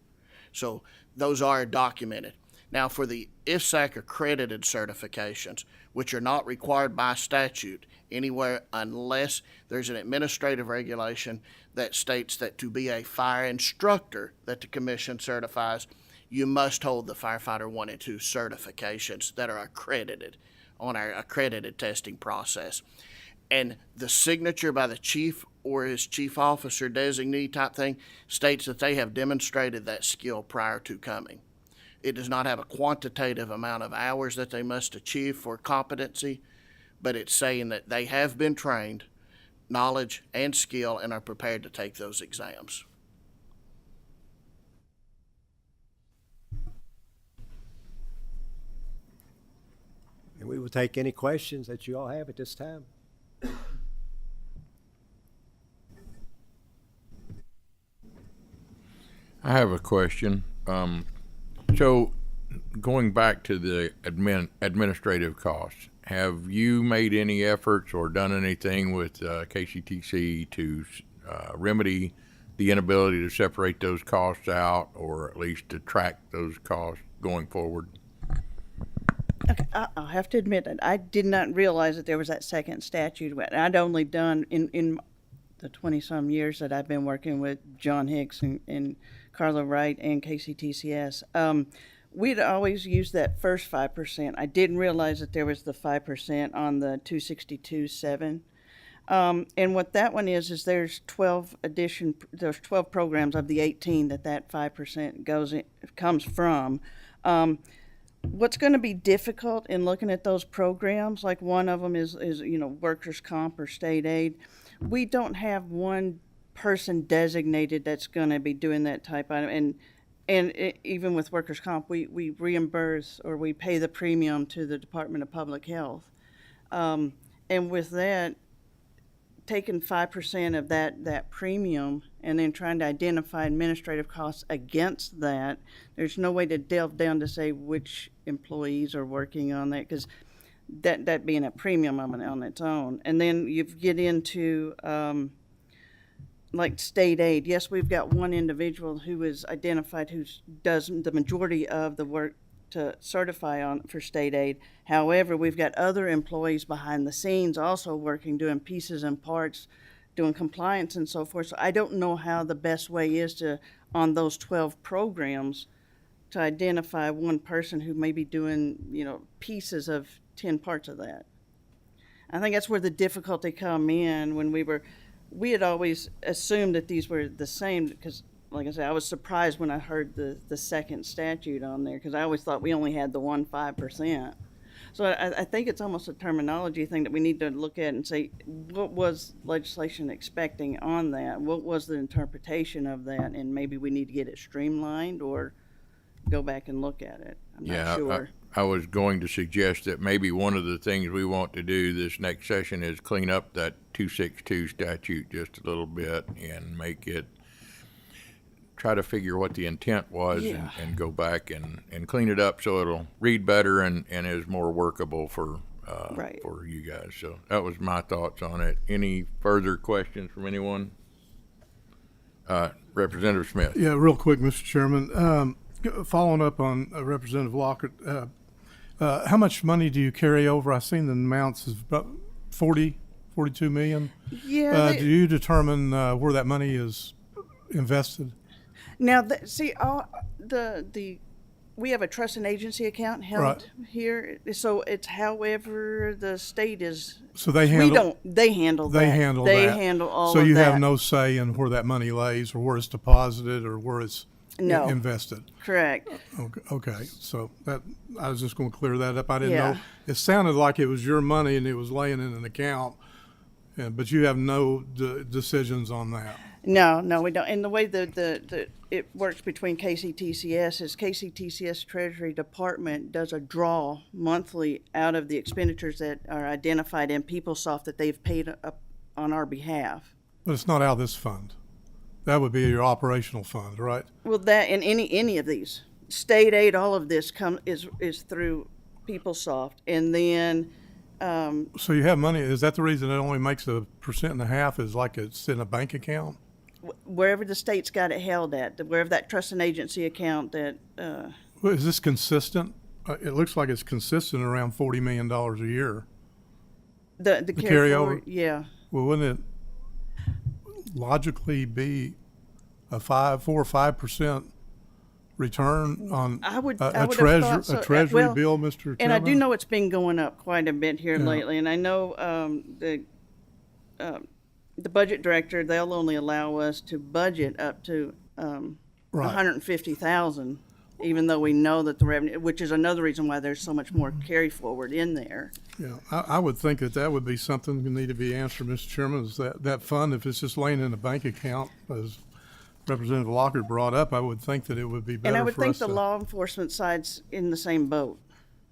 Speaker 11: So those are documented. Now, for the IFSAC accredited certifications, which are not required by statute anywhere unless there's an administrative regulation that states that to be a fire instructor that the commission certifies, you must hold the Firefighter 1 and 2 certifications that are accredited on our accredited testing process. And the signature by the chief or his chief officer designee type thing states that they have demonstrated that skill prior to coming. It does not have a quantitative amount of hours that they must achieve for competency, but it's saying that they have been trained, knowledge and skill, and are prepared to take those exams.
Speaker 13: And we will take any questions that you all have at this time.
Speaker 1: I have a question. So going back to the administrative costs, have you made any efforts or done anything with KCTC to remedy the inability to separate those costs out, or at least to track those costs going forward?
Speaker 12: Okay, I'll have to admit that I did not realize that there was that second statute. I'd only done in the 20-some years that I've been working with John Hicks and Carla Wright and KCTCS. We'd always used that first 5%. I didn't realize that there was the 5% on the 262.7. And what that one is there's 12 programs of the 18 that 5% comes from. What's going to be difficult in looking at those programs, like one of them is workers' comp or state aid. We don't have one person designated that's going to be doing that type of, and even with workers' comp, we reimburse or we pay the premium to the Department of Public Health. And with that, taking 5% of that premium and then trying to identify administrative costs against that, there's no way to delve down to say which employees are working on that, because that being a premium on its own. And then you get into like state aid. Yes, we've got one individual who is identified who does the majority of the work to certify on for state aid. However, we've got other employees behind the scenes also working, doing pieces and parts, doing compliance and so forth. So I don't know how the best way is to, on those 12 programs, to identify one person who may be doing, pieces of 10 parts of that. I think that's where the difficulty come in when we had always assumed that these were the same, because like I said, I was surprised when I heard the second statute on there, because I always thought we only had the 5%. So I think it's almost a terminology thing that we need to look at and say, what was legislation expecting on that? What was the interpretation of that? And maybe we need to get it streamlined or go back and look at it. I'm not sure.
Speaker 1: I was going to suggest that maybe one of the things we want to do this next session is clean up that 262 statute just a little bit and make it, try to figure what the intent was, and go back and clean it up so it'll read better and is more workable for you guys. So that was my thoughts on it. Any further questions from anyone? Representative Smith.
Speaker 7: Yeah, real quick, Mr. Chairman. following up on Representative Lockhart, how much money do you carry over? I've seen the amounts is about 42 million.
Speaker 12: Yeah.
Speaker 7: Do you determine where that money is invested?
Speaker 12: Now, see, we have a trust and agency account held
Speaker 7: Right.
Speaker 12: here, so it's however the state is.
Speaker 7: So they handle.
Speaker 12: They handle that.
Speaker 7: They handle
Speaker 12: They
Speaker 7: that.
Speaker 12: handle all
Speaker 7: So
Speaker 12: of
Speaker 7: you
Speaker 12: that.
Speaker 7: have no say in where that money lays, or where it's deposited, or where it's
Speaker 12: No.
Speaker 7: invested.
Speaker 12: Correct.
Speaker 7: Okay. So that I was just going to clear that up. I didn't
Speaker 12: Yeah.
Speaker 7: know. It sounded like it was your money and it was laying in an account, but you have no decisions on that.
Speaker 12: No, we don't. And the way it works between KCTCS is KCTCS Treasury Department does a draw monthly out of the expenditures that are identified in PeopleSoft that they've paid up on our behalf.
Speaker 7: But it's not out of this fund. That would be your operational fund, right?
Speaker 12: Well, that and any of these state aid, all of this is through PeopleSoft, and then.
Speaker 7: So you have money. Is that the reason it only makes 1.5%? Is like it's in a bank account?
Speaker 12: Wherever the state's got it held at, wherever that trust and agency account that.
Speaker 7: Well, is this consistent? It looks like it's consistent around $40 million a year.
Speaker 12: The
Speaker 7: carryover?
Speaker 12: Yeah.
Speaker 7: Well, wouldn't it logically be a 4 or 5% return on
Speaker 12: I would
Speaker 7: a
Speaker 12: have
Speaker 7: treasury
Speaker 12: thought so.
Speaker 7: a treasury
Speaker 12: Well,
Speaker 7: bill, Mr. Chairman?
Speaker 12: And I do know it's been going up quite a bit here
Speaker 7: Yeah.
Speaker 12: lately, and I know the budget director, they'll only allow us to budget up to
Speaker 7: Right.
Speaker 12: 150,000, even though we know that the revenue, which is another reason why there's so much more carry forward in there.
Speaker 7: Yeah, I would think that would be something that need to be answered, Mr. Chairman, is that fund, if it's just laying in a bank account, as Representative Lockhart brought up, I would think that it would be better
Speaker 12: And I
Speaker 7: for
Speaker 12: would think
Speaker 7: us
Speaker 12: the
Speaker 7: to.
Speaker 12: law enforcement side's in the same boat.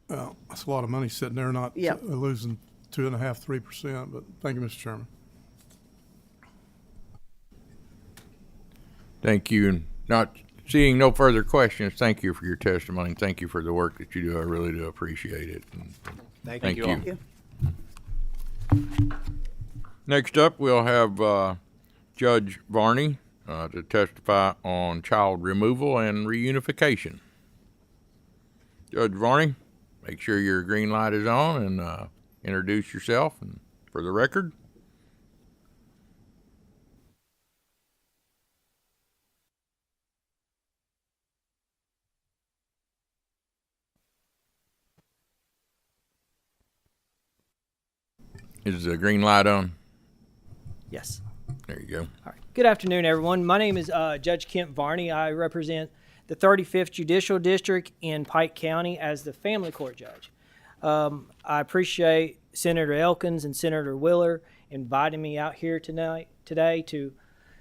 Speaker 7: Well, that's a lot of money sitting there, not
Speaker 12: Yep.
Speaker 7: losing 2.5%, 3%, but thank you, Mr. Chairman.
Speaker 1: Thank you. And not seeing no further questions, thank you for your testimony. Thank you for the work that you do. I really do appreciate it. And
Speaker 13: Thank you all.
Speaker 12: Thank you.
Speaker 1: Next up, we'll have Judge Varney to testify on child removal and reunification. Judge Varney, make sure your green light is on and introduce yourself and for the record. Is the green light on?
Speaker 14: Yes.
Speaker 1: There you go.
Speaker 14: All right. Good afternoon, everyone. My name is Judge Kent Varney. I represent the 35th Judicial District in Pike County as the family court judge. I appreciate Senator Elkins and Senator Wheeler inviting me out here today to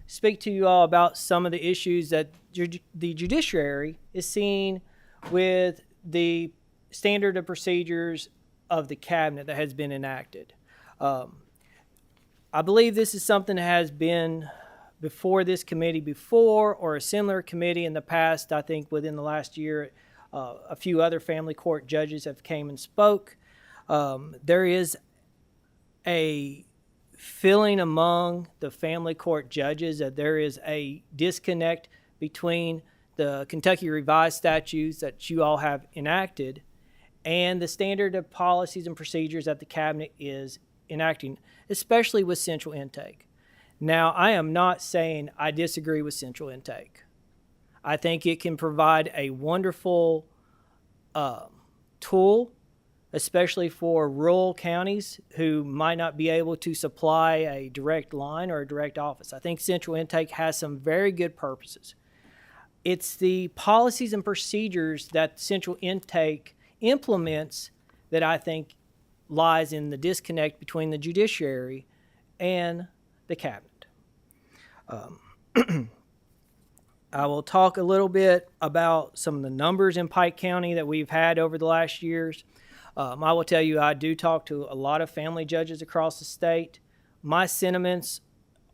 Speaker 14: speak to you all about some of the issues that the judiciary is seeing with the standard of procedures of the cabinet that has been enacted. I believe this is something that has been before this committee before, or a similar committee in the past. I think within the last year, a few other family court judges have came and spoke. There is a feeling among the family court judges that there is a disconnect between the Kentucky revised statutes that you all have enacted and the standard of policies and procedures that the cabinet is enacting, especially with central intake. Now, I am not saying I disagree with central intake. I think it can provide a wonderful tool, especially for rural counties who might not be able to supply a direct line or a direct office. I think central intake has some very good purposes. It's the policies and procedures that central intake implements that I think lies in the disconnect between the judiciary and the cabinet. I will talk a little bit about some of the numbers in Pike County that we've had over the last years. I will tell you, I do talk to a lot of family judges across the state. My sentiments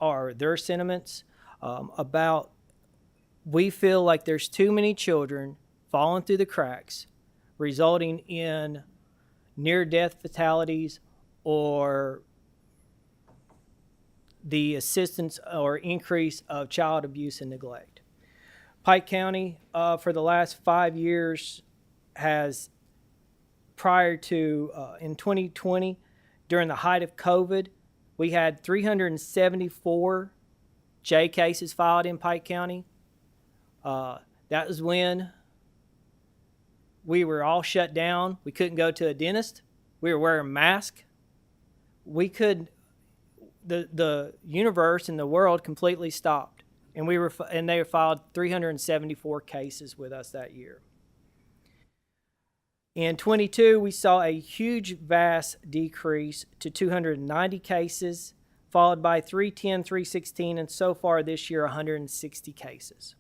Speaker 14: are their sentiments about we feel like there's too many children falling through the cracks, resulting in near-death fatalities or the assistance or increase of child abuse and neglect. Pike County, for the last 5 years, has, prior to in 2020, during the height of COVID, we had 374 J cases filed in Pike County. That was when we were all shut down. We couldn't go to a dentist. We were wearing masks. We could, the universe and the world completely stopped. And they filed 374 cases with us that year. In 22, we saw a huge, vast decrease to 290 cases, followed by 310, 316, and so far this year, 160 cases.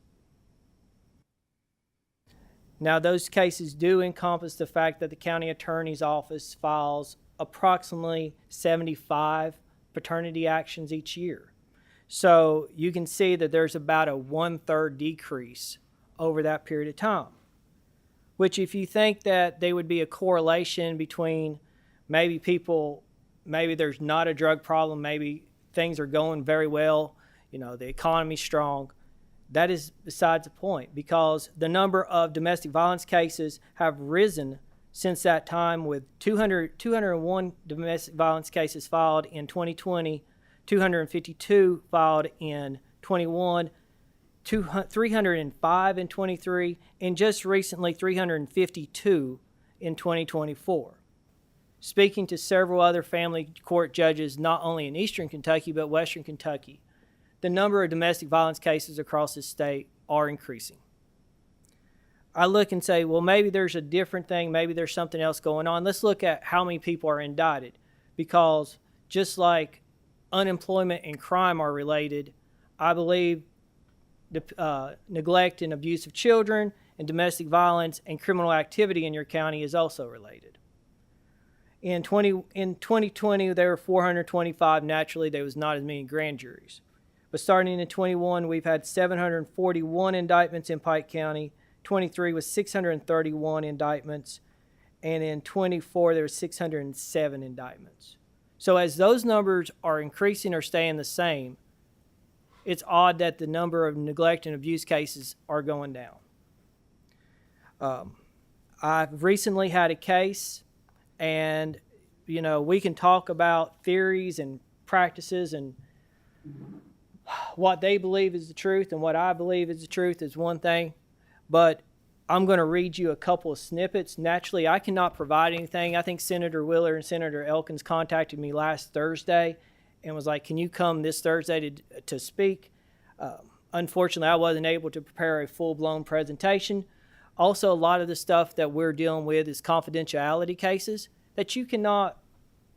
Speaker 14: Now, those cases do encompass the fact that the county attorney's office files approximately 75 paternity actions each year. So you can see that there's about a 1/3 decrease over that period of time, which if you think that there would be a correlation between maybe there's not a drug problem, maybe things are going very well, the economy's strong, that is besides the point, because the number of domestic violence cases have risen since that time, with 201 domestic violence cases filed in 2020, 252 filed in 21, 305 in 23, and just recently 352 in 2024. Speaking to several other family court judges, not only in Eastern Kentucky, but Western Kentucky, the number of domestic violence cases across the state are increasing. I look and say, well, maybe there's a different thing, maybe there's something else going on. Let's look at how many people are indicted, because just like unemployment and crime are related, I believe neglect and abuse of children and domestic violence and criminal activity in your county is also related. In 2020, there were 425. Naturally, there was not as many grand juries. But starting in 21, we've had 741 indictments in Pike County. 23 was 631 indictments. And in 24, there were 607 indictments. So as those numbers are increasing or staying the same, it's odd that the number of neglect and abuse cases are going down. I've recently had a case, and we can talk about theories and practices and what they believe is the truth and what I believe is the truth is one thing, but I'm going to read you a couple of snippets. Naturally, I cannot provide anything. I think Senator Wheeler and Senator Elkins contacted me last Thursday and was like, can you come this Thursday to speak? Unfortunately, I wasn't able to prepare a full-blown presentation. Also, a lot of the stuff that we're dealing with is confidentiality cases that you cannot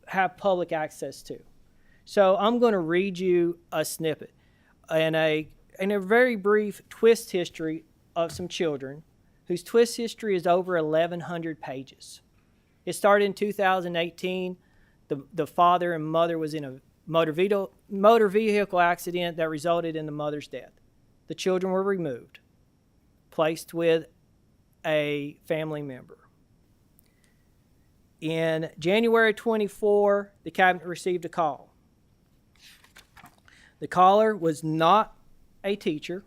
Speaker 14: have public access to. So I'm going to read you a snippet and a very brief twist history of some children whose twist history is over 1,100 pages. It started in 2018. The father and mother was in a motor vehicle accident that resulted in the mother's death. The children were removed, placed with a family member. In January 24, the cabinet received a call. The caller was not a teacher.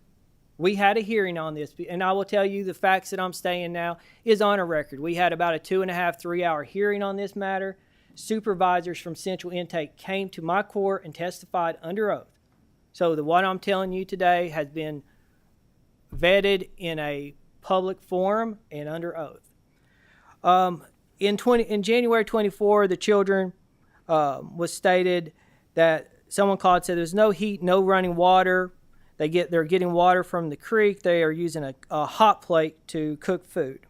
Speaker 14: We had a hearing on this, and I will tell you the facts that I'm stating now is on a record. We had about a 2.5, 3-hour hearing on this matter. Supervisors from Central Intake came to my court and testified under oath. So what I'm telling you today has been vetted in a public forum and under oath. In January 24, the children was stated that someone called and said there's no heat, no running water. They're getting water from the creek. They are using a hot plate to cook food.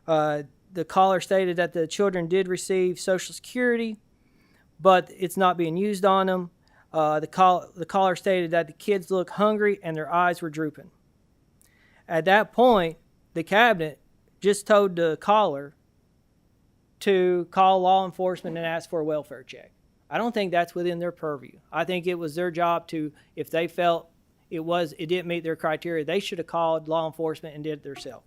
Speaker 14: The caller stated that the children did receive Social Security, but it's not being used on them. The caller stated that the kids look hungry and their eyes were drooping. At that point, the cabinet just told the caller to call law enforcement and ask for a welfare check. I don't think that's within their purview. I think it was their job to, if they felt it didn't meet their criteria, they should have called law enforcement and did it themselves.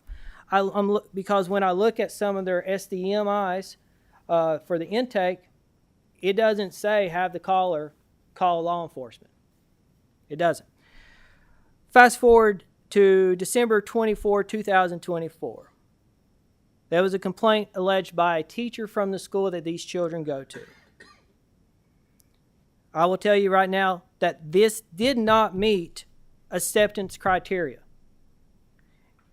Speaker 14: Because when I look at some of their SDMIs for the intake, it doesn't say have the caller call law enforcement. It doesn't. Fast forward to December 24, 2024. There was a complaint alleged by a teacher from the school that these children go to. I will tell you right now that this did not meet acceptance criteria.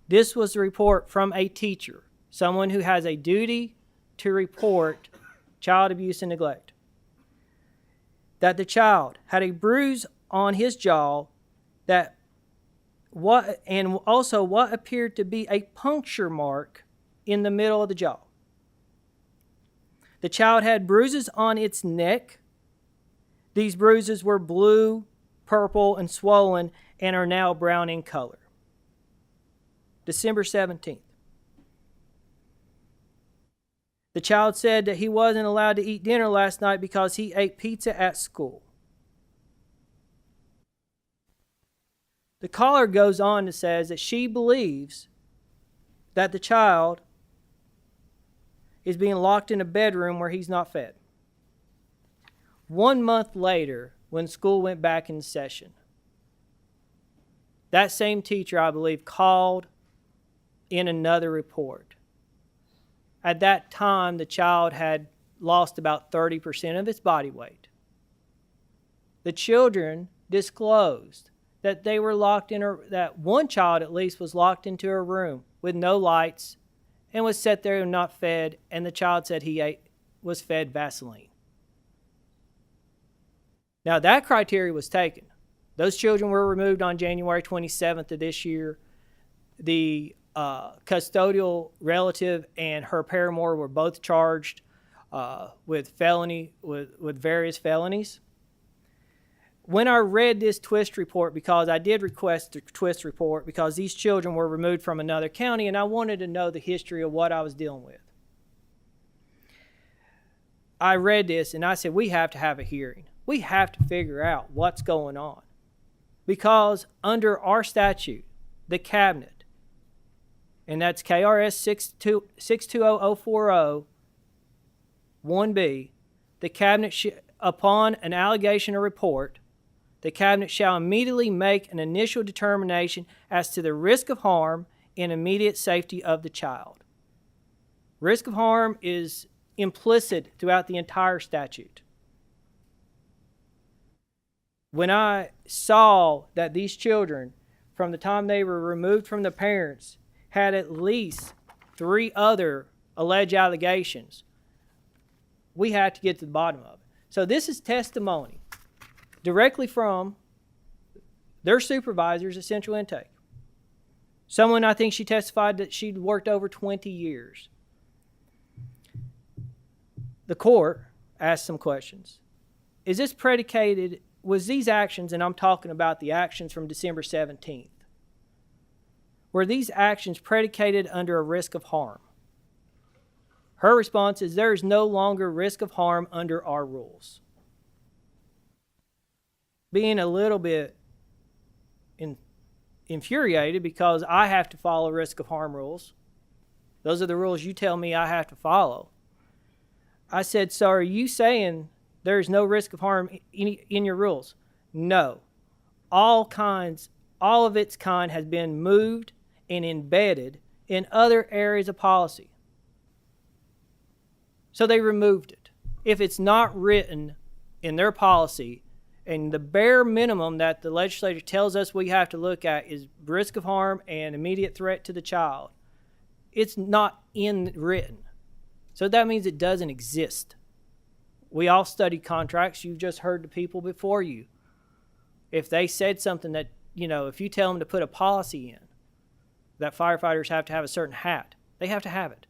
Speaker 14: This was a report from a teacher, someone who has a duty to report child abuse and neglect. That the child had a bruise on his jaw and also what appeared to be a puncture mark in the middle of the jaw. The child had bruises on its neck. These bruises were blue, purple, and swollen and are now brown in color. December 17th. The child said that he wasn't allowed to eat dinner last night because he ate pizza at school. The caller goes on to say that she believes that the child is being locked in a bedroom where he's not fed. 1 month later, when school went back in session, that same teacher, I believe, called in another report. At that time, the child had lost about 30% of its body weight. The children disclosed that they were locked in that one child at least was locked into a room with no lights and was set there and not fed, and the child said he was fed Vaseline. Now that criteria was taken. Those children were removed on January 27th of this year. The custodial relative and her paramour were both charged with various felonies. When I read this twist report, because I did request a twist report because these children were removed from another county and I wanted to know the history of what I was dealing with. I read this and I said, we have to have a hearing. We have to figure out what's going on. Because under our statute, the cabinet, and that's KRS 620040 1B, the cabinet, upon an allegation or report, the cabinet shall immediately make an initial determination as to the risk of harm and immediate safety of the child. Risk of harm is implicit throughout the entire statute. When I saw that these children, from the time they were removed from the parents, had at least 3 other alleged allegations, we had to get to the bottom of it. So this is testimony directly from their supervisors at Central Intake. Someone, I think she testified that she'd worked over 20 years. The court asked some questions. Is this predicated, was these actions, and I'm talking about the actions from December 17th, were these actions predicated under a risk of harm? Her response is there is no longer risk of harm under our rules. Being a little bit infuriated because I have to follow risk of harm rules. Those are the rules you tell me I have to follow. I said, so are you saying there is no risk of harm in your rules? No. All of its kind has been moved and embedded in other areas of policy. So they removed it. If it's not written in their policy, and the bare minimum that the legislature tells us we have to look at is risk of harm and immediate threat to the child, it's not written. So that means it doesn't exist. We all studied contracts. You've just heard the people before you. If they said something that, if you tell them to put a policy in that firefighters have to have a certain hat, they have to have it.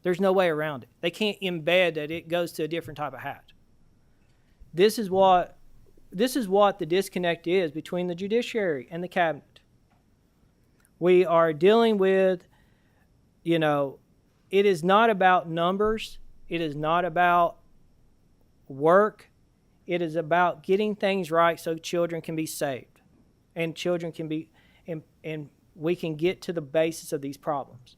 Speaker 14: There's no way around it. They can't embed that it goes to a different type of hat. This is what the disconnect is between the judiciary and the cabinet. We are dealing with, it is not about numbers. It is not about work. It is about getting things right so children can be saved and children can be, and we can get to the basis of these problems.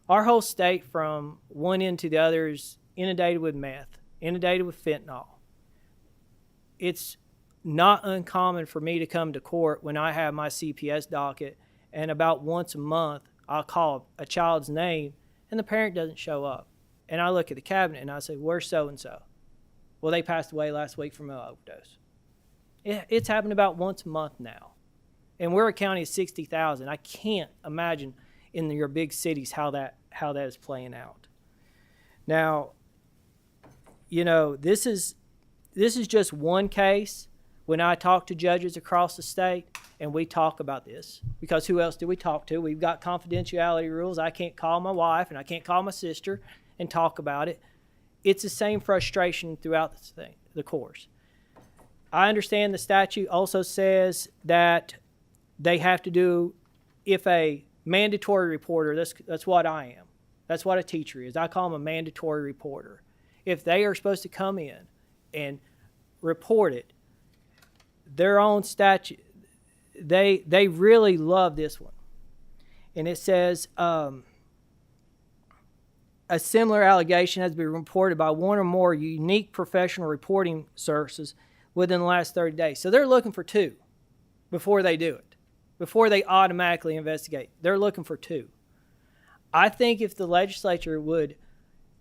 Speaker 14: Our whole state from one end to the other is inundated with meth, inundated with fentanyl. It's not uncommon for me to come to court when I have my CPS docket and about once a month, I'll call a child's name, and the parent doesn't show up. And I look at the cabinet and I say, where's so-and-so? Well, they passed away last week from an overdose. It's happened about once a month now. And we're a county of 60,000. I can't imagine in your big cities how that is playing out. Now, you know, this is just one case. When I talk to judges across the state and we talk about this, because who else do we talk to? We've got confidentiality rules. I can't call my wife and I can't call my sister and talk about it. It's the same frustration throughout the course. I understand the statute also says that they have to do, if a mandatory reporter, that's what I am. That's what a teacher is. I call them a mandatory reporter. If they are supposed to come in and report it, their own statute, they really love this one. And it says, a similar allegation has been reported by one or more unique professional reporting sources within the last 30 days. So they're looking for 2 before they do it, before they automatically investigate. They're looking for 2. I think if the legislature would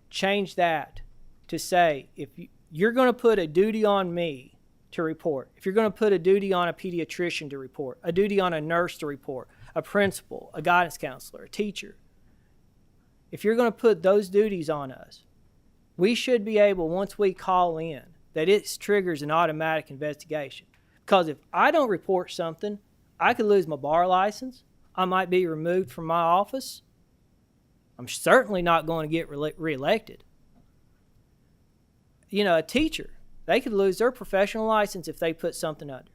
Speaker 14: change that to say, if you're going to put a duty on me to report, if you're going to put a duty on a pediatrician to report, a duty on a nurse to report, a principal, a guidance counselor, a teacher, if you're going to put those duties on us, we should be able, once we call in, that it triggers an automatic investigation. Because if I don't report something, I could lose my bar license. I might be removed from my office. I'm certainly not going to get reelected. You know, a teacher, they could lose their professional license if they put something under.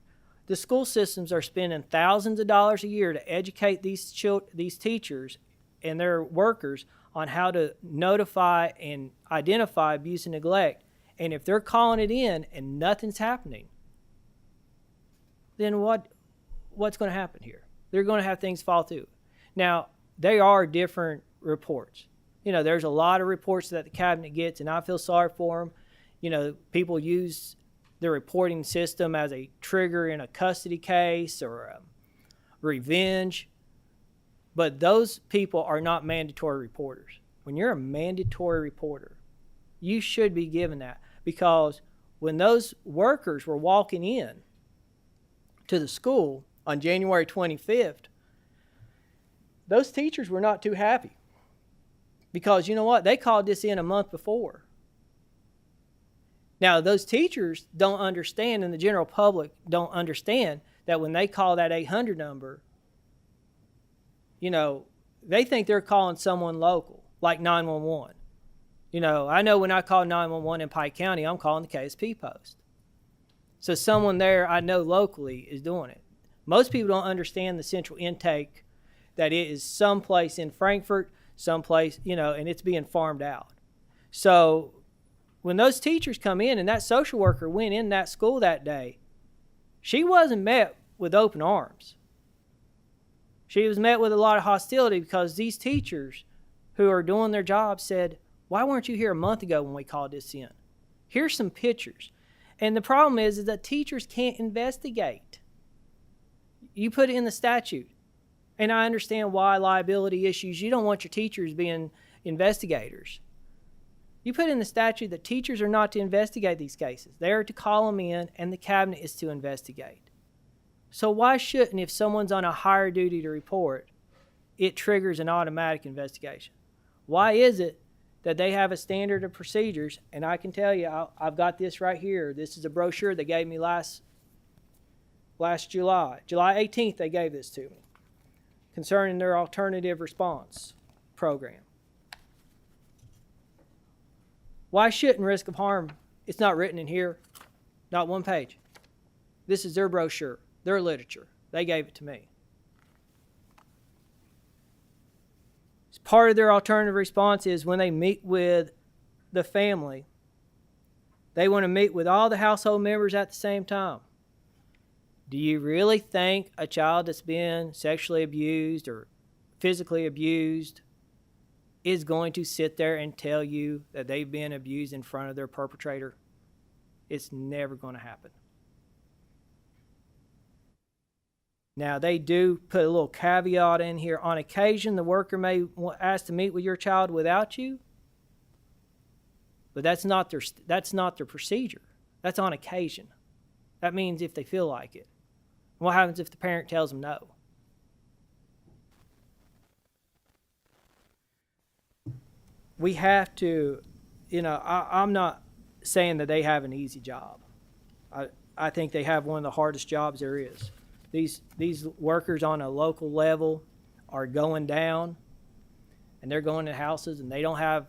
Speaker 14: The school systems are spending thousands of dollars a year to educate these teachers and their workers on how to notify and identify abuse and neglect. And if they're calling it in and nothing's happening, then what's going to happen here? They're going to have things fall through. Now, they are different reports. You know, there's a lot of reports that the cabinet gets, and I feel sorry for them. You know, people use the reporting system as a trigger in a custody case or a revenge. But those people are not mandatory reporters. When you're a mandatory reporter, you should be given that, because when those workers were walking in to the school on January 25th, those teachers were not too happy, because you know what? They called this in a month before. Now, those teachers don't understand, and the general public don't understand, that when they call that 800 number, you know, they think they're calling someone local, like 911. You know, I know when I call 911 in Pike County, I'm calling the KSP post. So someone there I know locally is doing it. Most people don't understand the central intake, that it is someplace in Frankfort, someplace, you know, and it's being farmed out. So when those teachers come in and that social worker went in that school that day, she wasn't met with open arms. She was met with a lot of hostility, because these teachers who are doing their job said, why weren't you here a month ago when we called this in? Here's some pictures. And the problem is that teachers can't investigate. You put it in the statute. And I understand why liability issues, you don't want your teachers being investigators. You put in the statute that teachers are not to investigate these cases. They are to call them in, and the cabinet is to investigate. So why shouldn't, if someone's on a higher duty to report, it triggers an automatic investigation? Why is it that they have a standard of procedures? And I can tell you, I've got this right here. This is a brochure they gave me last July. July 18th, they gave this to me concerning their alternative response program. Why shouldn't risk of harm? It's not written in here, not one page. This is their brochure, their literature. They gave it to me. Part of their alternative response is when they meet with the family, they want to meet with all the household members at the same time. Do you really think a child that's been sexually abused or physically abused is going to sit there and tell you that they've been abused in front of their perpetrator? It's never going to happen. Now, they do put a little caveat in here. On occasion, the worker may ask to meet with your child without you, but that's not their procedure. That's on occasion. That means if they feel like it. What happens if the parent tells them no? We have to, I'm not saying that they have an easy job. I think they have one of the hardest jobs there is. These workers on a local level are going down, and they're going to houses, and they don't have,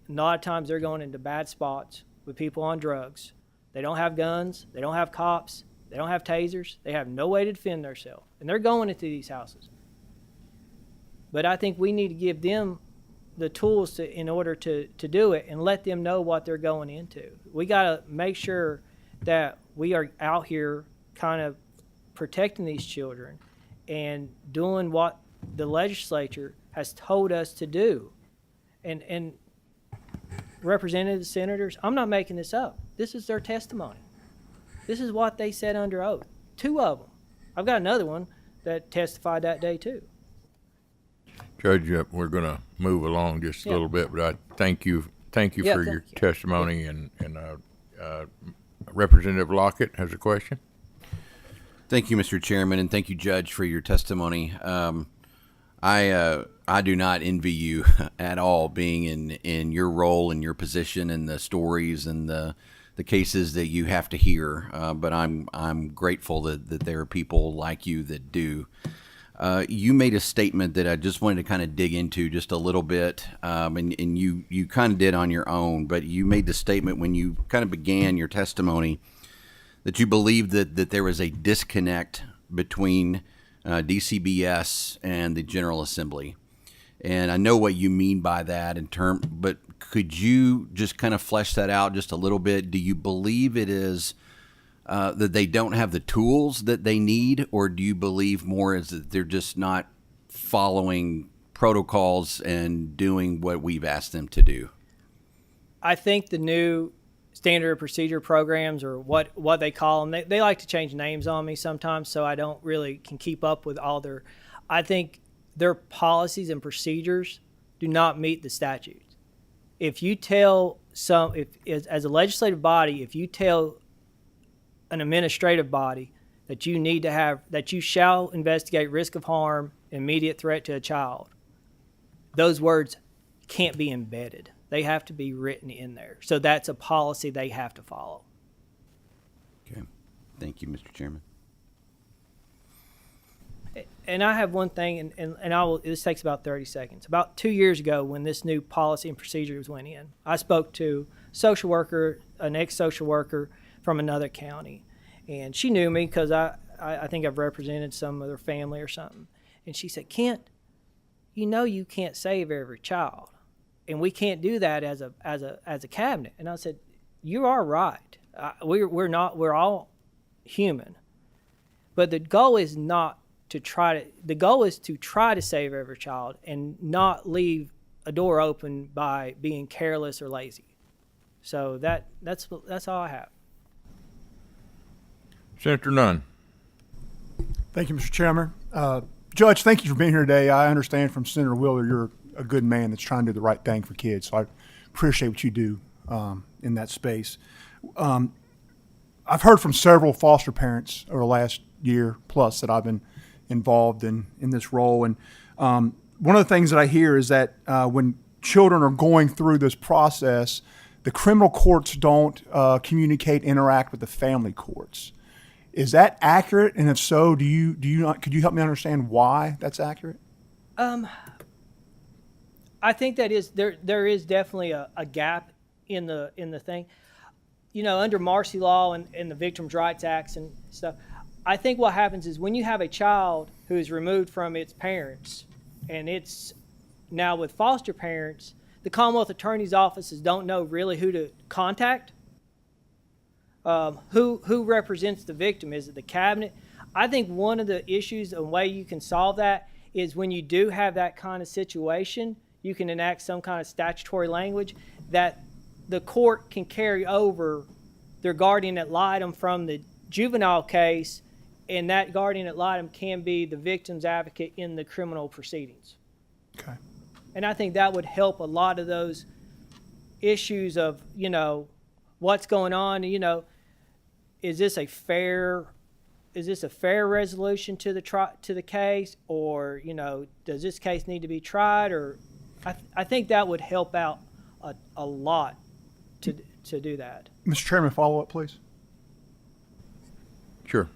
Speaker 14: a lot of times they're going into bad spots with people on drugs. They don't have guns. They don't have cops. They don't have tasers. They have no way to defend themselves, and they're going into these houses. But I think we need to give them the tools in order to do it and let them know what they're going into. We got to make sure that we are out here kind of protecting these children and doing what the legislature has told us to do. And representatives, senators, I'm not making this up. This is their testimony. This is what they said under oath. 2 of them. I've got another one that testified that day too.
Speaker 1: Judge, we're going to move along just a little bit, but I thank you for your testimony. And Representative Lockett has a question.
Speaker 6: Thank you, Mr. Chairman, and thank you, Judge, for your testimony. I do not envy you at all being in your role and your position and the stories and the cases that you have to hear. But I'm grateful that there are people like you that do. You made a statement that I just wanted to kind of dig into just a little bit, and you kind of did on your own, but you made the statement when you kind of began your testimony that you believe that there was a disconnect between DCBS and the General Assembly. And I know what you mean by that but could you just kind of flesh that out just a little bit? Do you believe it is that they don't have the tools that they need, or do you believe more is that they're just not following protocols and doing what we've asked them to do?
Speaker 14: I think the new standard procedure programs, or what they call them, they like to change names on me sometimes, so I don't really can keep up with all I think their policies and procedures do not meet the statutes. If you tell as a legislative body, if you tell an administrative body that you shall investigate risk of harm, immediate threat to a child, those words can't be embedded. They have to be written in there. So that's a policy they have to follow.
Speaker 6: Okay. Thank you, Mr. Chairman.
Speaker 14: And I have one thing, and this takes about 30 seconds. About 2 years ago, when this new policy and procedures went in, I spoke to an ex-social worker from another county. And she knew me because I think I've represented some of their family or something. And she said, Kent, you can't save every child. And we can't do that as a cabinet. And I said, you are right. We're all human. But the goal is to try to save every child and not leave a door open by being careless or lazy. So that's all I have.
Speaker 1: Senator Nunn.
Speaker 15: Thank you, Mr. Chairman. Judge, thank you for being here today. I understand from Senator Wheeler you're a good man that's trying to do the right thing for kids. So I appreciate what you do in that space. I've heard from several foster parents over the last year plus that I've been involved in this role. And one of the things that I hear is that when children are going through this process, the criminal courts don't communicate, interact with the family courts. Is that accurate? And if so, could you help me understand why that's accurate?
Speaker 14: I think that there is definitely a gap in the thing. Under Marcy Law and the Victims' Rights Acts and stuff, I think what happens is when you have a child who is removed from its parents and it's now with foster parents, the Commonwealth Attorney's offices don't know really who to contact. Who represents the victim? Is it the cabinet? I think one of the issues, a way you can solve that, is when you do have that kind of situation, you can enact some kind of statutory language that the court can carry over their guardian ad litem from the juvenile case and that guardian ad litem can be the victim's advocate in the criminal proceedings.
Speaker 15: Okay.
Speaker 14: And I think that would help a lot of those issues of, what's going on, is this a fair resolution to the case, or, does this case need to be tried, or I think that would help out a lot to do that.
Speaker 15: Mr. Chairman, follow up, please.
Speaker 1: Sure.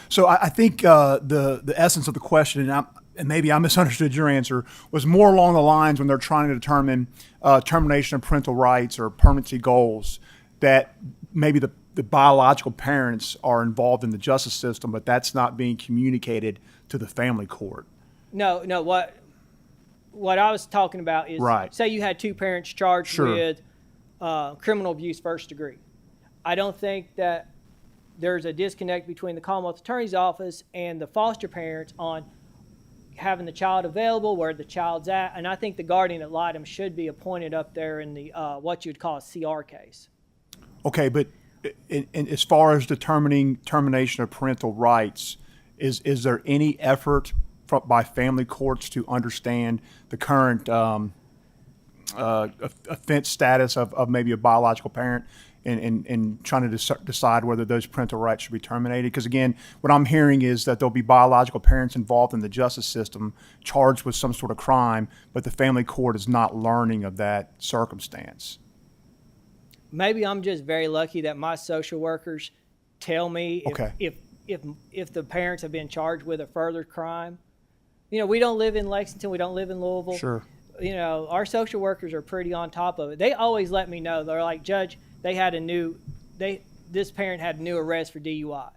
Speaker 15: So I think the essence of the question, and maybe I misunderstood your answer, was more along the lines when they're trying to determine termination of parental rights or permanency goals, that maybe the biological parents are involved in the justice system, but that's not being communicated to the family court.
Speaker 14: No, what I was talking about is,
Speaker 15: right.
Speaker 14: Say you had two parents charged
Speaker 15: Sure.
Speaker 14: with criminal abuse first degree. I don't think that there's a disconnect between the Commonwealth Attorney's Office and the foster parents on having the child available, where the child's at, and I think the guardian ad litem should be appointed up there in the what you'd call a CR case.
Speaker 15: Okay, but in as far as determining termination of parental rights, is there any effort by family courts to understand the current offense status of maybe a biological parent and trying to decide whether those parental rights should be terminated? Because again, what I'm hearing is that there'll be biological parents involved in the justice system charged with some sort of crime, but the family court is not learning of that circumstance.
Speaker 14: Maybe I'm just very lucky that my social workers tell me if the parents have been charged with a further crime. We don't live in Lexington, we don't live in Louisville.
Speaker 15: Sure.
Speaker 14: Our social workers are pretty on top of it. They always let me know. They're like, Judge, this parent had a new arrest for DUI.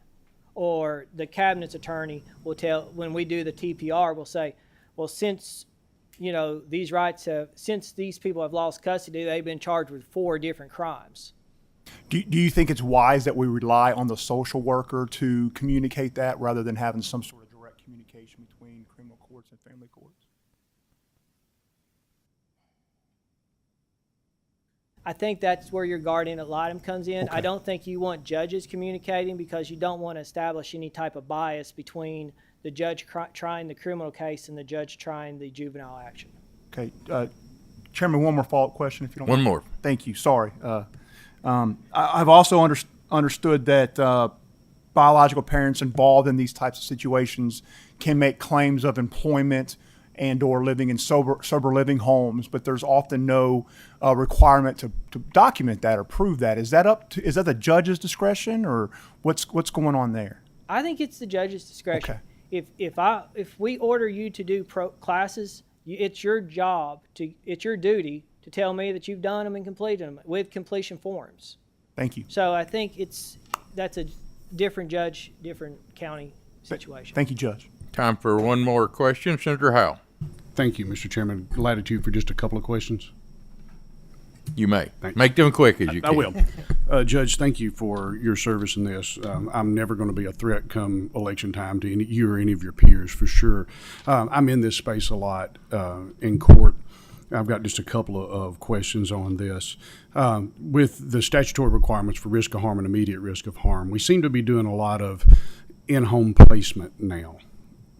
Speaker 14: Or the cabinet's attorney will tell, when we do the TPR, will say, well, since these people have lost custody, they've been charged with 4 different crimes.
Speaker 15: Do you think it's wise that we rely on the social worker to communicate that rather than having some sort of direct communication between criminal courts and family courts?
Speaker 14: I think that's where your guardian ad litem comes in.
Speaker 15: Okay.
Speaker 14: I don't think you want judges communicating, because you don't want to establish any type of bias between the judge trying the criminal case and the judge trying the juvenile action.
Speaker 15: Okay. Chairman, one more follow-up question, if you don't
Speaker 1: One
Speaker 15: mind.
Speaker 1: more.
Speaker 15: Thank you. Sorry. I've also understood that biological parents involved in these types of situations can make claims of employment and or living in sober living homes, but there's often no requirement to document that or prove that. Is that the judge's discretion, or what's going on there?
Speaker 14: I think it's the judge's discretion.
Speaker 15: Okay.
Speaker 14: If we order you to do classes, it's your duty to tell me that you've done them and completed them with completion forms.
Speaker 15: Thank you.
Speaker 14: So I think that's a different judge, different county situation.
Speaker 15: Thank you, Judge.
Speaker 1: Time for one more question. Senator Howell.
Speaker 9: Thank you, Mr. Chairman. Latitude for just a couple of questions.
Speaker 1: You may.
Speaker 9: Thank you.
Speaker 1: Make them quick as you can.
Speaker 9: I will. Judge, thank you for your service in this. I'm never going to be a threat come election time to you or any of your peers, for sure. I'm in this space a lot in court. I've got just a couple of questions on this. With the statutory requirements for risk of harm and immediate risk of harm, we seem to be doing a lot of in-home placement now,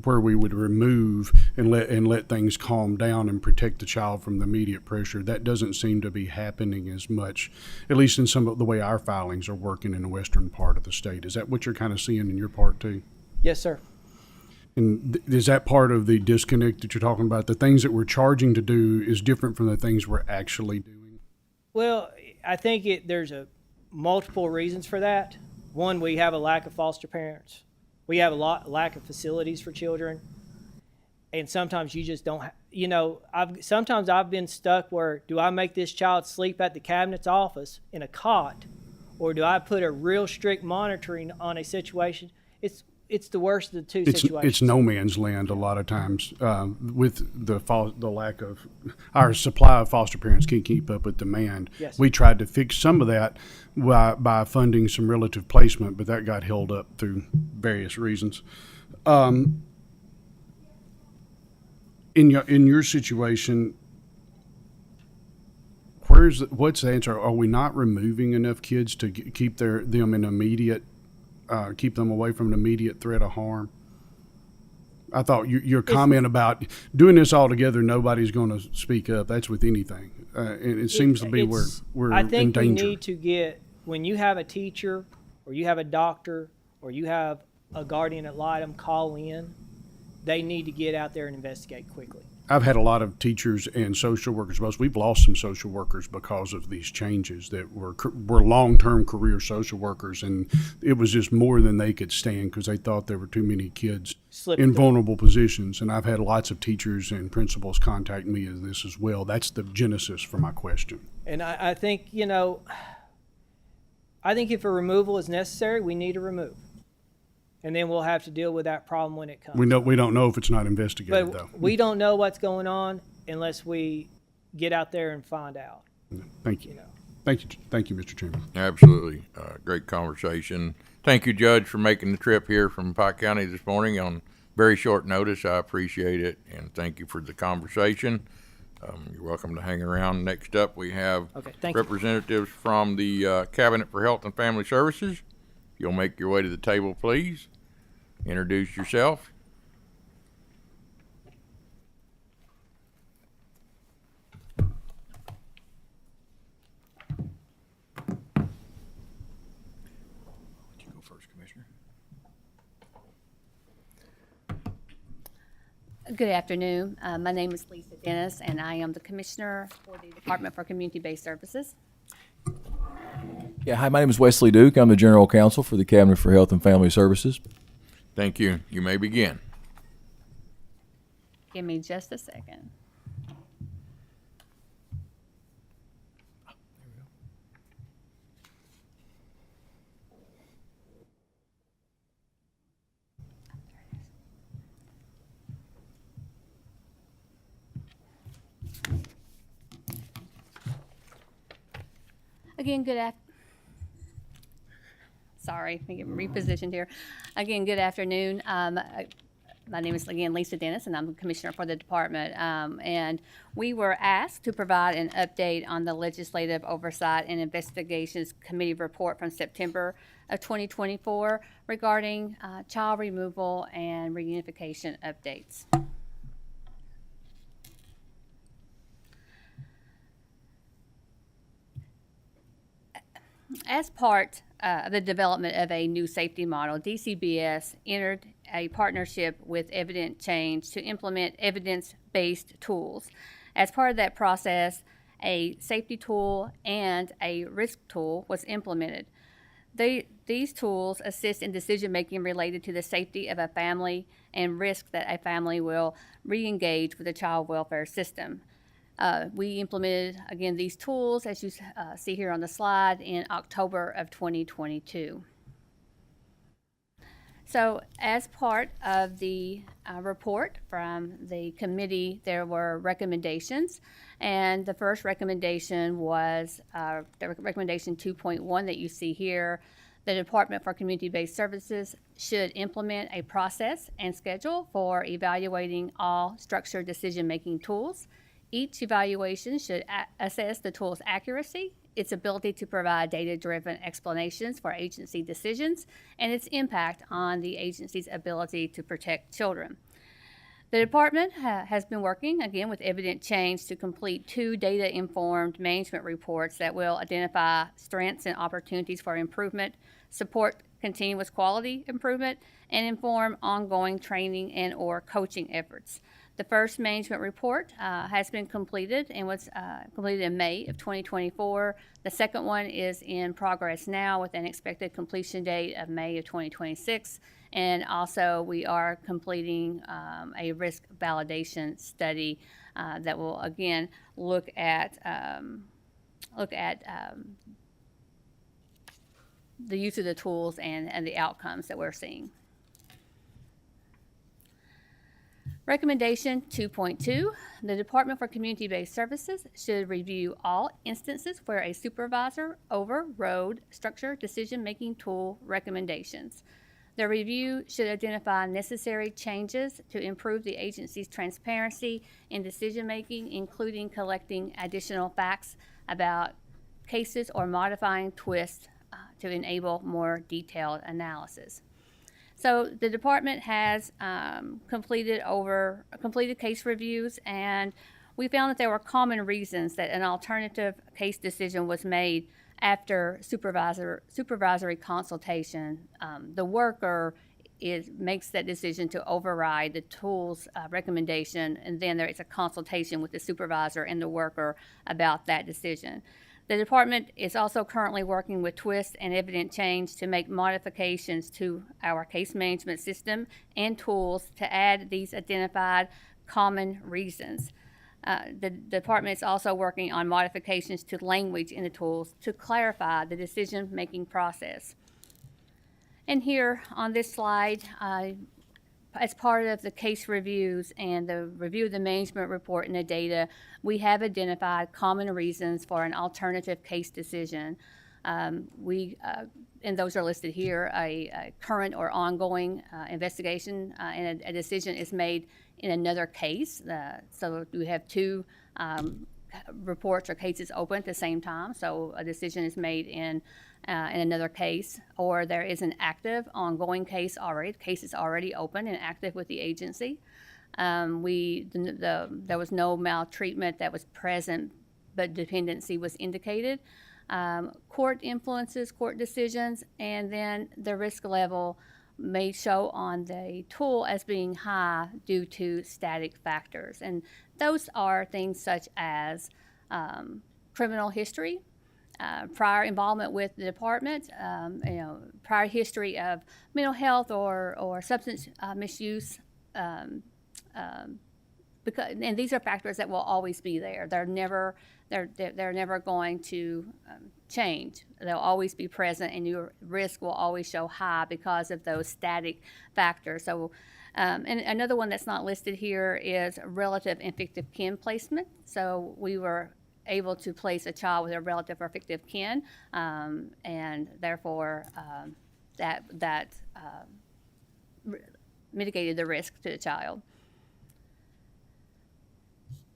Speaker 9: where we would remove and let things calm down and protect the child from the immediate pressure. That doesn't seem to be happening as much, at least in some of the way our filings are working in the western part of the state. Is that what you're kind of seeing in your part too?
Speaker 14: Yes, sir.
Speaker 9: And is that part of the disconnect that you're talking about? The things that we're charging to do is different from the things we're actually doing?
Speaker 14: Well, I think there's multiple reasons for that. One, we have a lack of foster parents. We have a lack of facilities for children, and sometimes you just don't. Sometimes I've been stuck where, do I make this child sleep at the cabinet's office in a cot, or do I put a real strict monitoring on a situation? It's the worst of the two situations.
Speaker 9: It's no man's land a lot of times with the lack of our supply of foster parents can't keep up with demand.
Speaker 14: Yes.
Speaker 9: We tried to fix some of that by funding some relative placement, but that got held up through various reasons. In your situation, what's the answer? Are we not removing enough kids to keep them in immediate keep them away from an immediate threat of harm. I thought your comment about doing this all together, nobody's going to speak up. That's with anything. And it seems to be we're
Speaker 14: I think
Speaker 9: in danger.
Speaker 14: we need to get, when you have a teacher or you have a doctor or you have a guardian ad litem call in, they need to get out there and investigate quickly.
Speaker 9: I've had a lot of teachers and social workers. We've lost some social workers because of these changes that were long-term career social workers, and it was just more than they could stand because they thought there were too many kids in vulnerable positions. And I've had lots of teachers and principals contact me as this as well. That's the genesis for my question.
Speaker 14: And I think, I think if a removal is necessary, we need to remove. And then we'll have to deal with that problem when it comes.
Speaker 9: We don't know if it's not investigated, though.
Speaker 14: We don't know what's going on unless we get out there and find out.
Speaker 9: Thank you. Thank you, Mr. Chairman.
Speaker 1: Absolutely. Great conversation. Thank you, Judge, for making the trip here from Pike County this morning on very short notice. I appreciate it, and thank you for the conversation. You're welcome to hang around. Next up, we have representatives from the Cabinet for Health and Family Services. If you'll make your way to the table, please. Introduce yourself. You go first, Commissioner.
Speaker 16: Good afternoon. My name is Lisa Dennis, and I am the Commissioner for the Department for Community-Based Services.
Speaker 17: Yeah, hi, my name is Wesley Duke. I'm the General Counsel for the Cabinet for Health and Family Services.
Speaker 1: Thank you. You may begin.
Speaker 16: Give me just a second. Again, sorry, let me get repositioned here. Again, good afternoon. My name is, again, Lisa Dennis, and I'm the Commissioner for the department. And we were asked to provide an update on the Legislative Oversight and Investigations Committee report from September of 2024 regarding child removal and reunification updates. As part of the development of a new safety model, DCBS entered a partnership with Evident Change to implement evidence-based tools. As part of that process, a safety tool and a risk tool was implemented. These tools assist in decision-making related to the safety of a family and risk that a family will re-engage with the child welfare system. We implemented, again, these tools, as you see here on the slide, in October of 2022. So as part of the report from the committee, there were recommendations, and the first recommendation was the recommendation 2.1 that you see here. The Department for Community-Based Services should implement a process and schedule for evaluating all structured decision-making tools. Each evaluation should assess the tool's accuracy, its ability to provide data-driven explanations for agency decisions, and its impact on the agency's ability to protect children. The department has been working, again, with Evident Change to complete 2 data-informed management reports that will identify strengths and opportunities for improvement, support continuous quality improvement, and inform ongoing training and or coaching efforts. The first management report has been completed and was completed in May of 2024. The second one is in progress now with an expected completion date of May of 2026. And also we are completing a risk validation study that will again look at the use of the tools and the outcomes that we're seeing. Recommendation 2.2, the Department for Community-Based Services should review all instances where a supervisor overrode structured decision-making tool recommendations. The review should identify necessary changes to improve the agency's transparency in decision-making, including collecting additional facts about cases or modifying twists to enable more detailed analysis. So the department has completed case reviews, and we found that there were common reasons that an alternative case decision was made after supervisory consultation. The worker makes that decision to override the tool's recommendation, and then there is a consultation with the supervisor and the worker about that decision. The department is also currently working with Twist and Evident Change to make modifications to our case management system and tools to add these identified common reasons. The department is also working on modifications to language in the tools to clarify the decision-making process. And here on this slide, as part of the case reviews and the review of the management report and the data, we have identified common reasons for an alternative case decision. And those are listed here, a current or ongoing investigation, and a decision is made in another case. So we have two reports or cases open at the same time, so a decision is made in another case, or there is an active, ongoing case already. The case is already open and active with the agency. There was no maltreatment that was present, but dependency was indicated. Court influences court decisions, and then the risk level may show on the tool as being high due to static factors. And those are things such as criminal history, prior involvement with the department, prior history of mental health or substance misuse, and these are factors that will always be there. They're never going to change. They'll always be present, and your risk will always show high because of those static factors. So, and another one that's not listed here is relative and fictive kin placement. So we were able to place a child with a relative or fictive kin, and therefore that mitigated the risk to the child.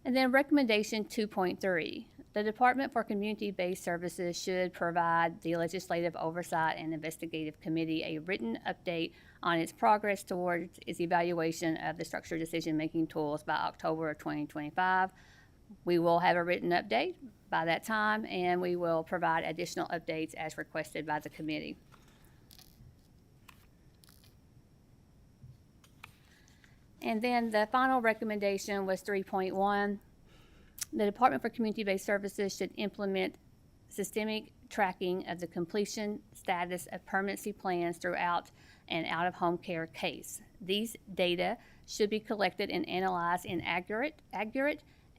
Speaker 16: And then recommendation 2.3, the Department for Community-Based Services should provide the Legislative Oversight and Investigative Committee a written update on its progress towards its evaluation of the structured decision-making tools by October of 2025. We will have a written update by that time, and we will provide additional updates as requested by the committee. And then the final recommendation was 3.1. The Department for Community-Based Services should implement systemic tracking of the completion status of permanency plans throughout an out-of-home care case. These data should be collected and analyzed in accurate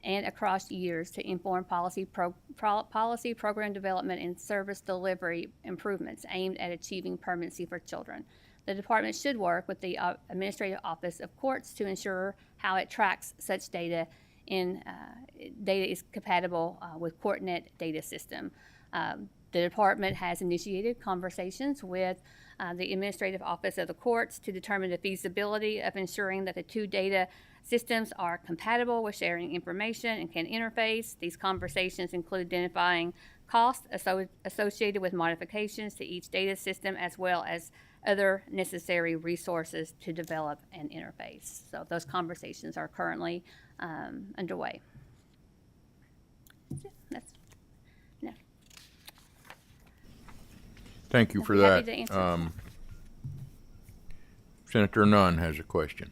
Speaker 16: and across years to inform policy, program development, and service delivery improvements aimed at achieving permanency for children. The department should work with the Administrative Office of Courts to ensure how it tracks such data data is compatible with CourtNet data system. The department has initiated conversations with the Administrative Office of the Courts to determine the feasibility of ensuring that the two data systems are compatible with sharing information and can interface. These conversations include identifying costs associated with modifications to each data system, as well as other necessary resources to develop an interface. So those conversations are currently underway.
Speaker 1: Thank you for
Speaker 16: I'd be
Speaker 1: that.
Speaker 16: happy to answer.
Speaker 1: Senator Nunn has a question.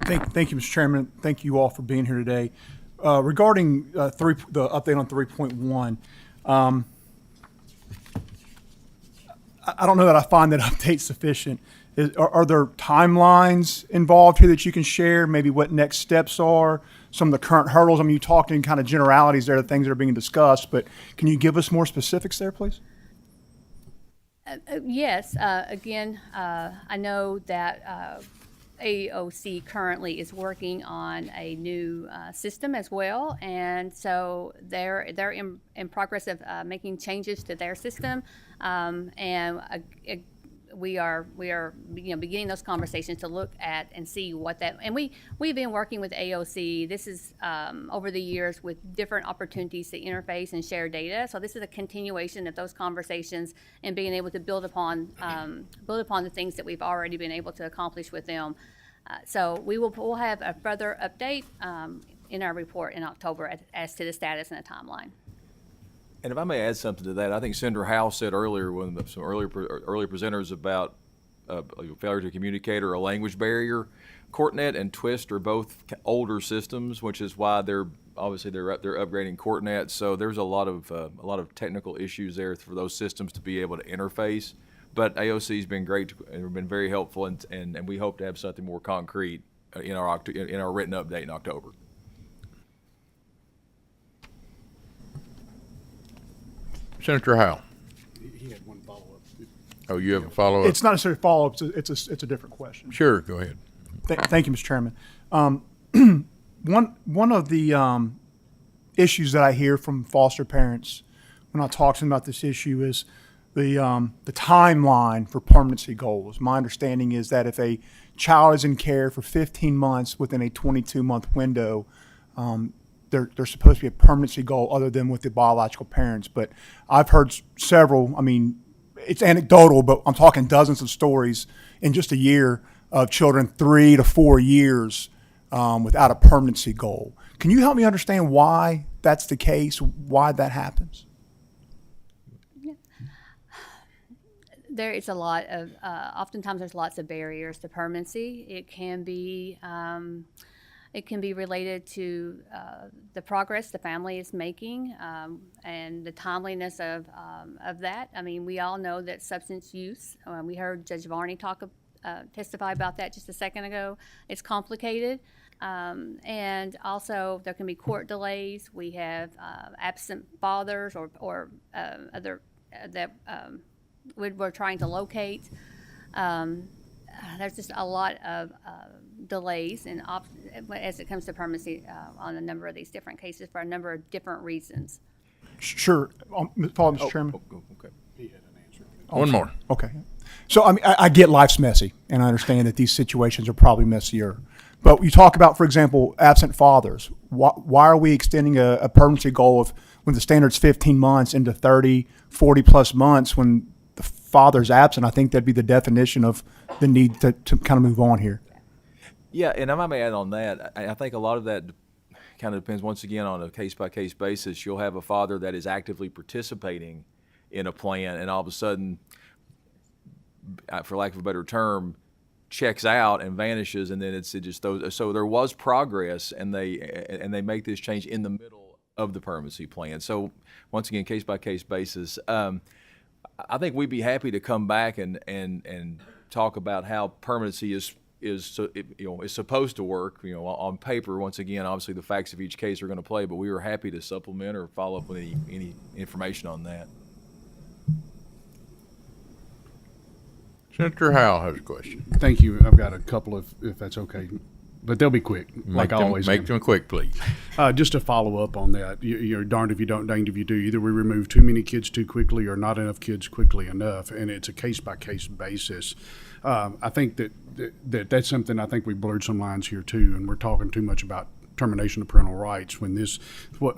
Speaker 15: Thank you, Mr. Chairman. Thank you all for being here today. Regarding the update on 3.1, I don't know that I find that update sufficient. Are there timelines involved here that you can share? Maybe what next steps are, some of the current hurdles? I mean, you talked in kind of generalities there, the things that are being discussed, but can you give us more specifics there, please?
Speaker 16: Yes. Again, I know that AOC currently is working on a new system as well, and so they're in progress of making changes to their system. And we are beginning those conversations to look at and see what that, and we've been working with AOC. This is over the years with different opportunities to interface and share data. So this is a continuation of those conversations and being able to build upon the things that we've already been able to accomplish with them. So we'll have a further update in our report in October as to the status and the timeline.
Speaker 17: And if I may add something to that, I think Senator Howe said earlier, when some earlier presenters, about failure to communicate or a language barrier. CourtNet and Twist are both older systems, which is why they're upgrading CourtNet. So there's a lot of technical issues there for those systems to be able to interface. But AOC's been great and been very helpful, and we hope to have something more concrete in our written update in October.
Speaker 1: Senator Howe.
Speaker 9: He had one follow-up.
Speaker 1: Oh, you have a follow-up?
Speaker 15: It's not necessarily a follow-up. It's a different question.
Speaker 1: Sure, go ahead.
Speaker 15: Thank you, Mr. Chairman. One of the issues that I hear from foster parents when I talk to them about this issue is the timeline for permanency goals. My understanding is that if a child is in care for 15 months within a 22-month window, there's supposed to be a permanency goal other than with the biological parents. But I've heard several, I mean, it's anecdotal, but I'm talking dozens of stories in just a year of children 3 to 4 years without a permanency goal. Can you help me understand why that's the case, why that happens?
Speaker 16: There is a lot of, oftentimes there's lots of barriers to permanency. It can be related to the progress the family is making and the timeliness of that. I mean, we all know that substance use, we heard Judge Varney testify about that just a second ago. It's complicated. And also there can be court delays. We have absent fathers or other that we're trying to locate. There's just a lot of delays and as it comes to permanency on a number of these different cases for a number of different reasons.
Speaker 15: Sure. Follow, Mr. Chairman.
Speaker 17: Okay.
Speaker 9: He had an answer.
Speaker 1: One more.
Speaker 15: Okay. So I mean, I get life's messy, and I understand that these situations are probably messier. But you talk about, for example, absent fathers. Why are we extending a permanency goal of when the standard's 15 months into 30, 40 plus months when the father's absent? I think that'd be the definition of the need to kind of move on here.
Speaker 17: Yeah, and I may add on that, I think a lot of that kind of depends, once again, on a case-by-case basis. You'll have a father that is actively participating in a plan, and all of a sudden, for lack of a better term, checks out and vanishes, and then it just those. So there was progress, and they make this change in the middle of the permanency plan. So once again, case-by-case basis. I think we'd be happy to come back and talk about how permanency is supposed to work, on paper. Once again, obviously the facts of each case are going to play, but we were happy to supplement or follow up with any information on that.
Speaker 1: Senator Howe has a question.
Speaker 9: Thank you. I've got a couple if that's okay, but they'll be quick, like I always
Speaker 1: Make
Speaker 9: am.
Speaker 1: them quick, please.
Speaker 9: Just to follow up on that, you're darned if you don't, danged if you do. Either we remove too many kids too quickly or not enough kids quickly enough, and it's a case-by-case basis. I think that's something I think we blurred some lines here too, and we're talking too much about termination of parental rights when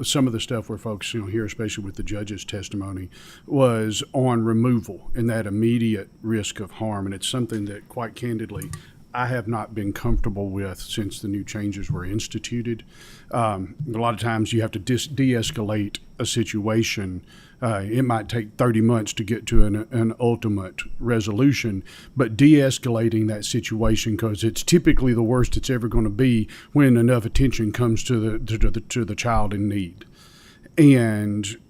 Speaker 9: some of the stuff we're focusing on here, especially with the judge's testimony, was on removal and that immediate risk of harm. And it's something that, quite candidly, I have not been comfortable with since the new changes were instituted. A lot of times you have to de-escalate a situation. It might take 30 months to get to an ultimate resolution, but de-escalating that situation, because it's typically the worst it's ever going to be when enough attention comes to the child in need. And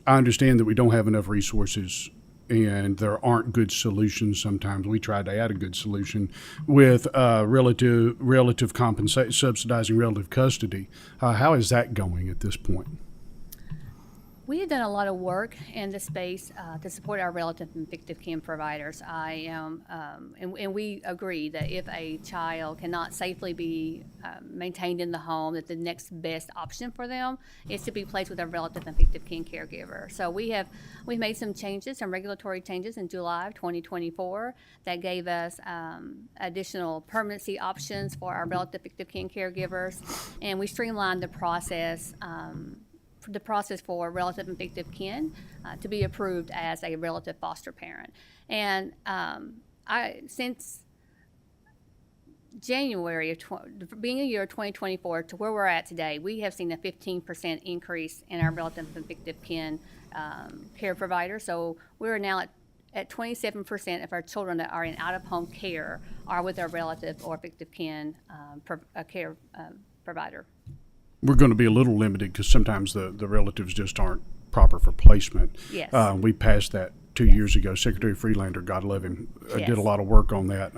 Speaker 9: I understand that we don't have enough resources and there aren't good solutions sometimes. We tried to add a good solution with relative compensation, subsidizing relative custody. How is that going at this point?
Speaker 16: We have done a lot of work in this space to support our relative and fictive kin providers. I am, and we agree that if a child cannot safely be maintained in the home, that the next best option for them is to be placed with a relative and fictive kin caregiver. So we've made some changes, some regulatory changes in July of 2024 that gave us additional permanency options for our relative fictive kin caregivers, and we streamlined the process for relative and fictive kin to be approved as a relative foster parent. And since January of the beginning of the year 2024 to where we're at today, we have seen a 15% increase in our relative and fictive kin care providers. So we're now at 27% of our children that are in out-of-home care are with a relative or fictive kin care provider.
Speaker 9: We're going to be a little limited because sometimes the relatives just aren't proper for placement.
Speaker 16: Yes.
Speaker 9: We passed that 2 years ago. Secretary Freelander, God love him, did a lot of work on that.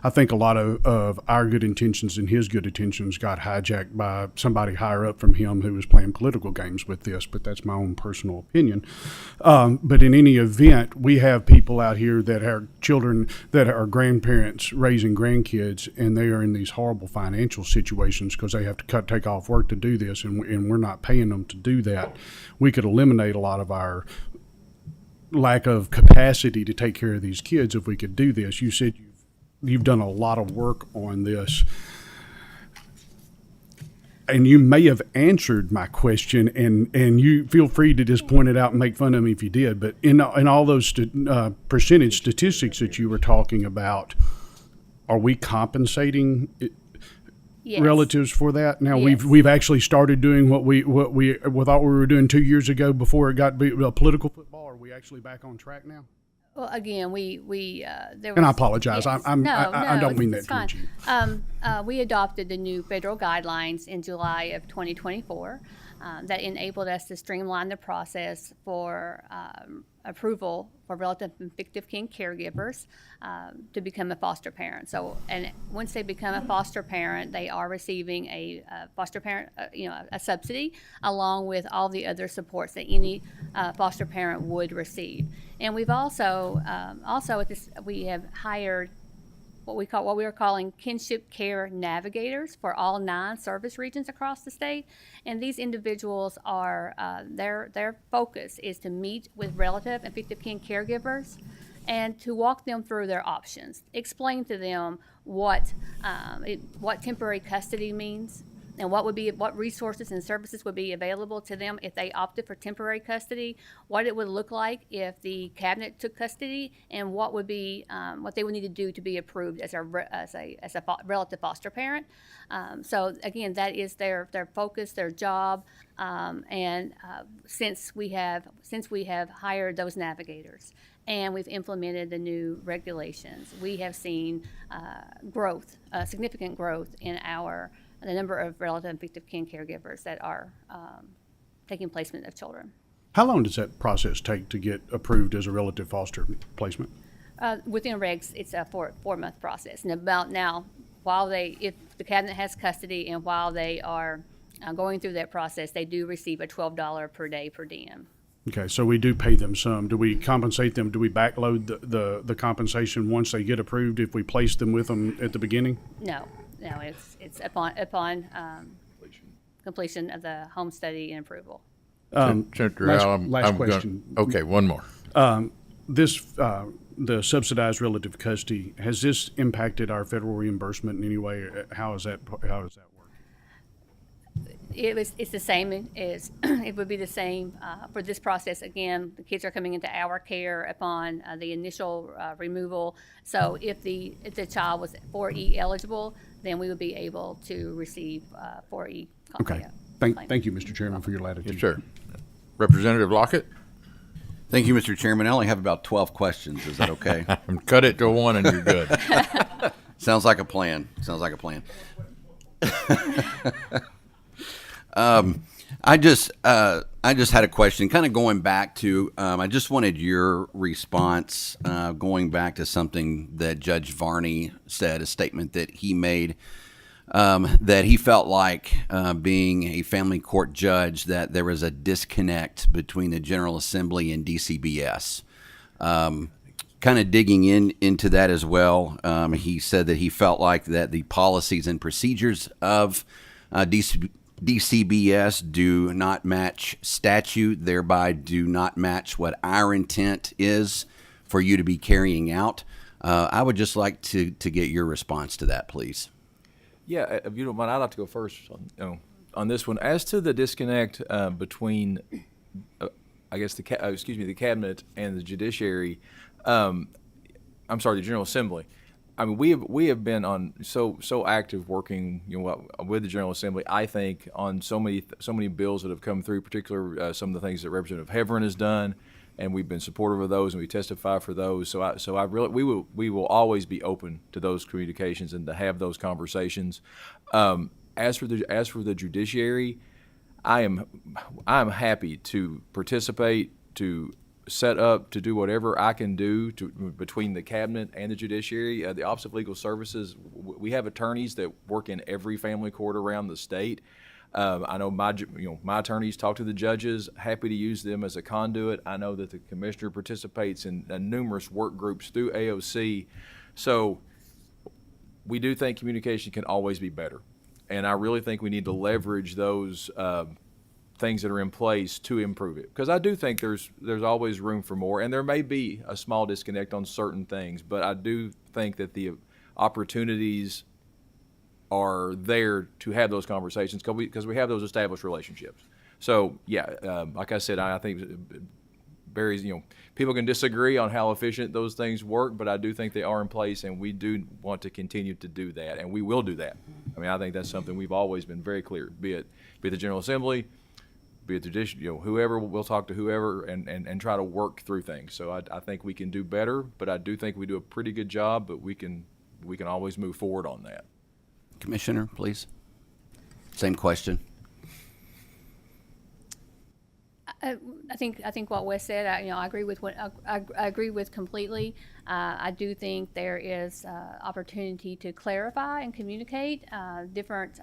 Speaker 9: I think a lot of our good intentions and his good intentions got hijacked by somebody higher up from him who was playing political games with this, but that's my own personal opinion. But in any event, we have people out here that are children, that are grandparents raising grandkids, and they are in these horrible financial situations because they have to take off work to do this, and we're not paying them to do that. We could eliminate a lot of our lack of capacity to take care of these kids if we could do this. You said you've done a lot of work on this, and you may have answered my question, and you feel free to just point it out and make fun of me if you did, but in all those percentage statistics that you were talking about, are we compensating relatives for that? Now we've actually started doing what we thought we were doing 2 years ago before it got a political football. Are we actually back on track now?
Speaker 16: Well, again, there was,
Speaker 9: and I apologize.
Speaker 16: Yes.
Speaker 9: I don't mean that towards you.
Speaker 16: We adopted the new federal guidelines in July of 2024 that enabled us to streamline the process for approval for relative and fictive kin caregivers to become a foster parent. So, and once they become a foster parent, they are receiving a foster parent, a subsidy, along with all the other supports that any foster parent would receive. And we've also we have hired what we are calling kinship care navigators for all 9 service regions across the state. And these individuals are, their focus is to meet with relative and fictive kin caregivers and to walk them through their options, explain to them what temporary custody means, and what resources and services would be available to them if they opted for temporary custody, what it would look like if the cabinet took custody, and what they would need to do to be approved as a relative foster parent. So again, that is their focus, their job, and since we have hired those navigators and we've implemented the new regulations, we have seen significant growth in the number of relative and fictive kin caregivers that are taking placement of children.
Speaker 9: How long does that process take to get approved as a relative foster placement?
Speaker 16: Within regs, it's a 4-month process. And if the cabinet has custody and while they are going through that process, they do receive a $12 per day per diem.
Speaker 9: Okay, so we do pay them some. Do we compensate them? Do we backload the compensation once they get approved if we place them with them at the beginning?
Speaker 16: No, it's upon completion of the home study and approval.
Speaker 1: Senator
Speaker 9: last question.
Speaker 1: Okay, one more.
Speaker 9: The subsidized relative custody, has this impacted our federal reimbursement in any way? How does that work?
Speaker 16: It's the same as it would be the same for this process. Again, the kids are coming into our care upon the initial removal. So if the child was 4E eligible, then we would be able to receive 4E.
Speaker 9: Okay. Thank you, Mr. Chairman, for your latitude.
Speaker 1: Yes, sir. Representative Lockett.
Speaker 6: Thank you, Mr. Chairman. I only have about 12 questions. Is that okay?
Speaker 1: Cut it to 1 and you're good.
Speaker 6: Sounds like a plan. I just had a question, kind of going back to, I just wanted your response, going back to something that Judge Varney said, a statement that he made that he felt like, being a family court judge, that there was a disconnect between the General Assembly and DCBS. Kind of digging into that as well, he said that he felt like that the policies and procedures of DCBS do not match statute, thereby do not match what our intent is for you to be carrying out. I would just like to get your response to that, please.
Speaker 17: Yeah, if you don't mind, I'd like to go first on this one. As to the disconnect between, I guess, the cabinet and the judiciary, the General Assembly. I mean, we have been on so active working, with the General Assembly. I think on so many bills that have come through, particularly some of the things that Representative Heverin has done, and we've been supportive of those, and we testify for those. So I really we will always be open to those communications and to have those conversations. As for the judiciary, I am happy to participate, to set up, to do whatever I can do between the cabinet and the judiciary. The Office of Legal Services, we have attorneys that work in every family court around the state. I know my attorneys talk to the judges, happy to use them as a conduit. I know that the commissioner participates in numerous work groups through AOC. So we do think communication can always be better. And I really think we need to leverage those things that are in place to improve it. Because I do think there's always room for more, and there may be a small disconnect on certain things, but I do think that the opportunities are there to have those conversations because we have those established relationships. So yeah, like I said, I think varies. People can disagree on how efficient those things work, but I do think they are in place, and we do want to continue to do that, and we will do that. I mean, I think that's something we've always been very clear. Be it the General Assembly, be it tradition, whoever, we'll talk to whoever and try to work through things. So I think we can do better, but I do think we do a pretty good job. But we can always move forward on that.
Speaker 6: Commissioner, please. Same question.
Speaker 16: I think what Wes said. I agree with what I agree with completely. I do think there is opportunity to clarify and communicate different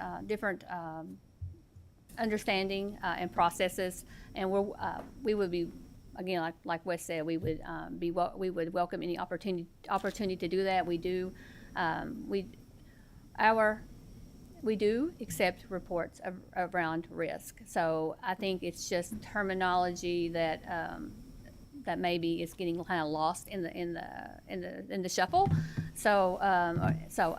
Speaker 16: understanding and processes, and we would be, again, like Wes said, we would welcome any opportunity to do that. We do accept reports around risk. So I think it's just terminology that that maybe is getting kind of lost in the shuffle. So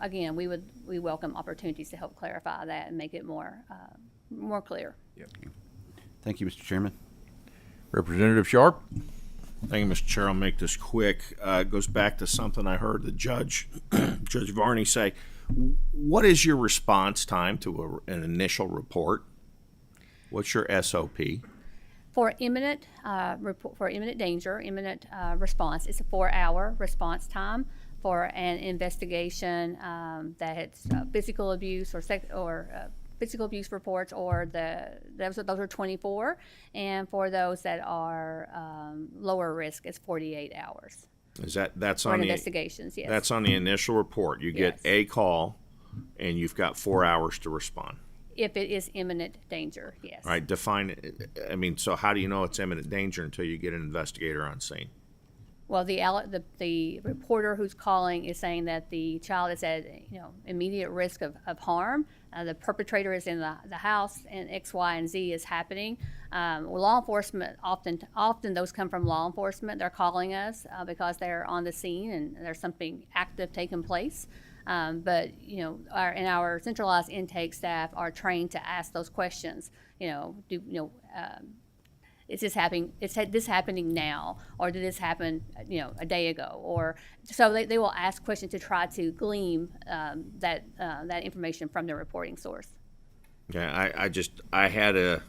Speaker 16: again, we welcome opportunities to help clarify that and make it more clear.
Speaker 17: Yep.
Speaker 6: Thank you, Mr. Chairman.
Speaker 1: Representative Sharp.
Speaker 8: Thank you, Mr. Chair. I'll make this quick. It goes back to something I heard the Judge Varney say. What is your response time to an initial report? What's your SOP?
Speaker 16: For imminent danger, imminent response, it's a 4-hour response time. For an investigation that has physical abuse or physical abuse reports, or those are 24, and for those that are lower risk, it's 48 hours.
Speaker 8: That's
Speaker 16: for
Speaker 8: on the
Speaker 16: investigations? Yes.
Speaker 8: That's on the initial report. You get a call, and you've got 4 hours to respond.
Speaker 16: If it is imminent danger, yes.
Speaker 8: All right. Define it. I mean, so how do you know it's imminent danger until you get an investigator on scene?
Speaker 16: Well, the reporter who's calling is saying that the child is at immediate risk of harm. The perpetrator is in the house, and X, Y, and Z is happening. Law enforcement, often those come from law enforcement. They're calling us because they're on the scene and there's something active taking place. But our centralized intake staff are trained to ask those questions. Is this happening? Is this happening now, or did this happen, a day ago? Or so they will ask questions to try to glean that information from their reporting source.
Speaker 8: Yeah, I had an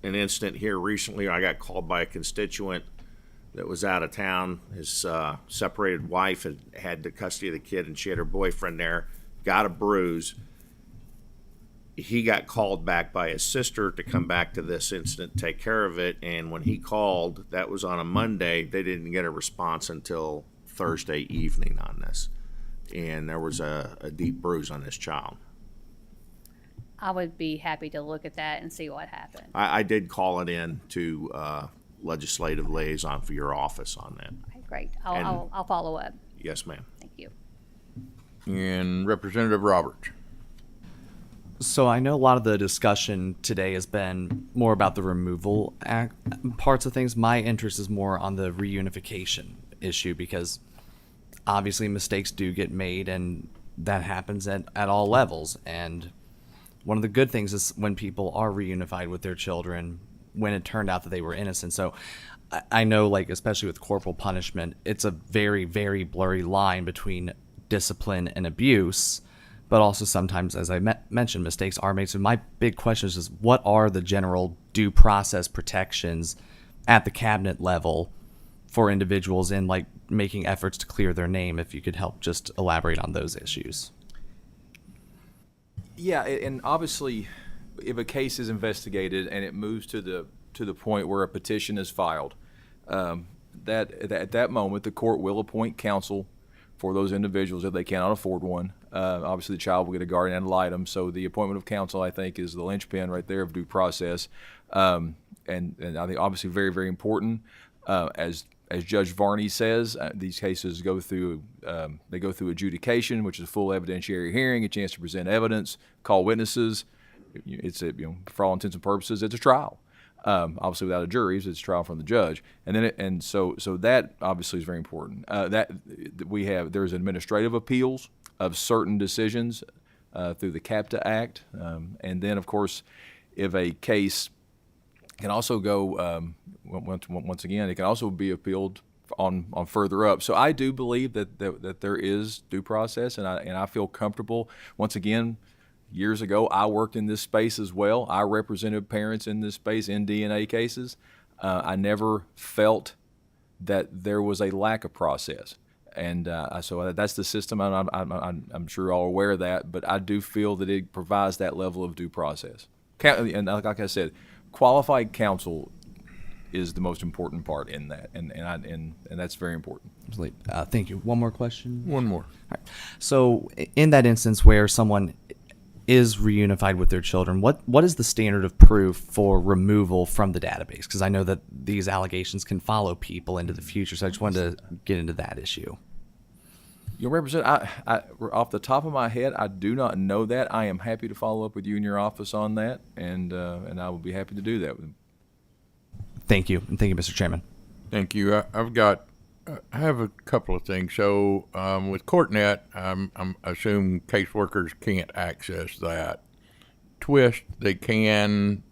Speaker 8: incident here recently. I got called by a constituent that was out of town. His separated wife had the custody of the kid, and she had her boyfriend there. Got a bruise. He got called back by his sister to come back to this incident, take care of it. And when he called, that was on a Monday. They didn't get a response until Thursday evening on this. And there was a deep bruise on this child.
Speaker 16: I would be happy to look at that and see what happened.
Speaker 8: I did call it in to legislative liaison for your office on that.
Speaker 16: Okay, great. I'll follow up.
Speaker 8: Yes, ma'am.
Speaker 16: Thank you.
Speaker 1: And Representative Roberts.
Speaker 18: So I know a lot of the discussion today has been more about the removal parts of things. My interest is more on the reunification issue because obviously mistakes do get made and that happens at all levels. And one of the good things is when people are reunified with their children when it turned out that they were innocent. So I know, like, especially with corporal punishment, it's a very, very blurry line between discipline and abuse, but also sometimes, as I mentioned, mistakes are made. So my big question is what are the general due process protections at the cabinet level for individuals in, like, making efforts to clear their name? If you could help just elaborate on those issues.
Speaker 17: Yeah, and obviously, if a case is investigated and it moves to the point where a petition is filed, that at that moment the court will appoint counsel for those individuals if they cannot afford one. Obviously, the child will get a guardian ad litem, so the appointment of counsel, I think, is the linchpin right there of due process, and I think obviously very, very important. As Judge Varney says, these cases go through adjudication, which is a full evidentiary hearing, a chance to present evidence, call witnesses. It's for all intents and purposes, it's a trial. Obviously, without a jury, it's a trial from the judge, and so that obviously is very important. There's administrative appeals of certain decisions through the CAPTA Act, and then of course, if a case can also go once again, it can also be appealed on further up. So I do believe that there is due process, and I feel comfortable. Once again, years ago, I worked in this space as well. I represented parents in this space in DNA cases. I never felt that there was a lack of process, and so that's the system. I'm sure you're all aware of that, but I do feel that it provides that level of due process. And like I said, qualified counsel is the most important part in that, and that's very important.
Speaker 18: Thank you. One more question?
Speaker 1: One more.
Speaker 18: All right. So in that instance where someone is reunified with their children, what is the standard of proof for removal from the database? Because I know that these allegations can follow people into the future, so I just wanted to get into that issue.
Speaker 17: You'll represent. I off the top of my head, I do not know that. I am happy to follow up with you in your office on that, and I will be happy to do that.
Speaker 18: Thank you, and thank you, Mr. Chairman.
Speaker 1: Thank you. I have a couple of things. So with CourtNet, I assume caseworkers can't access that. Twist, they can,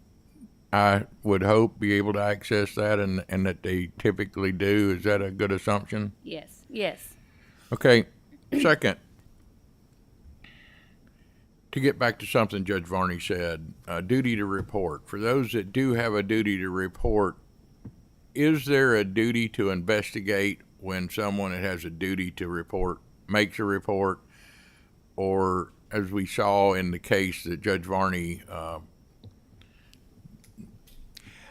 Speaker 1: I would hope, be able to access that, and that they typically do. Is that a good assumption?
Speaker 16: Yes. Yes.
Speaker 1: Okay. Second, to get back to something Judge Varney said, duty to report. For those that do have a duty to report, is there a duty to investigate when someone that has a duty to report makes a report? Or, as we saw in the case that Judge Varney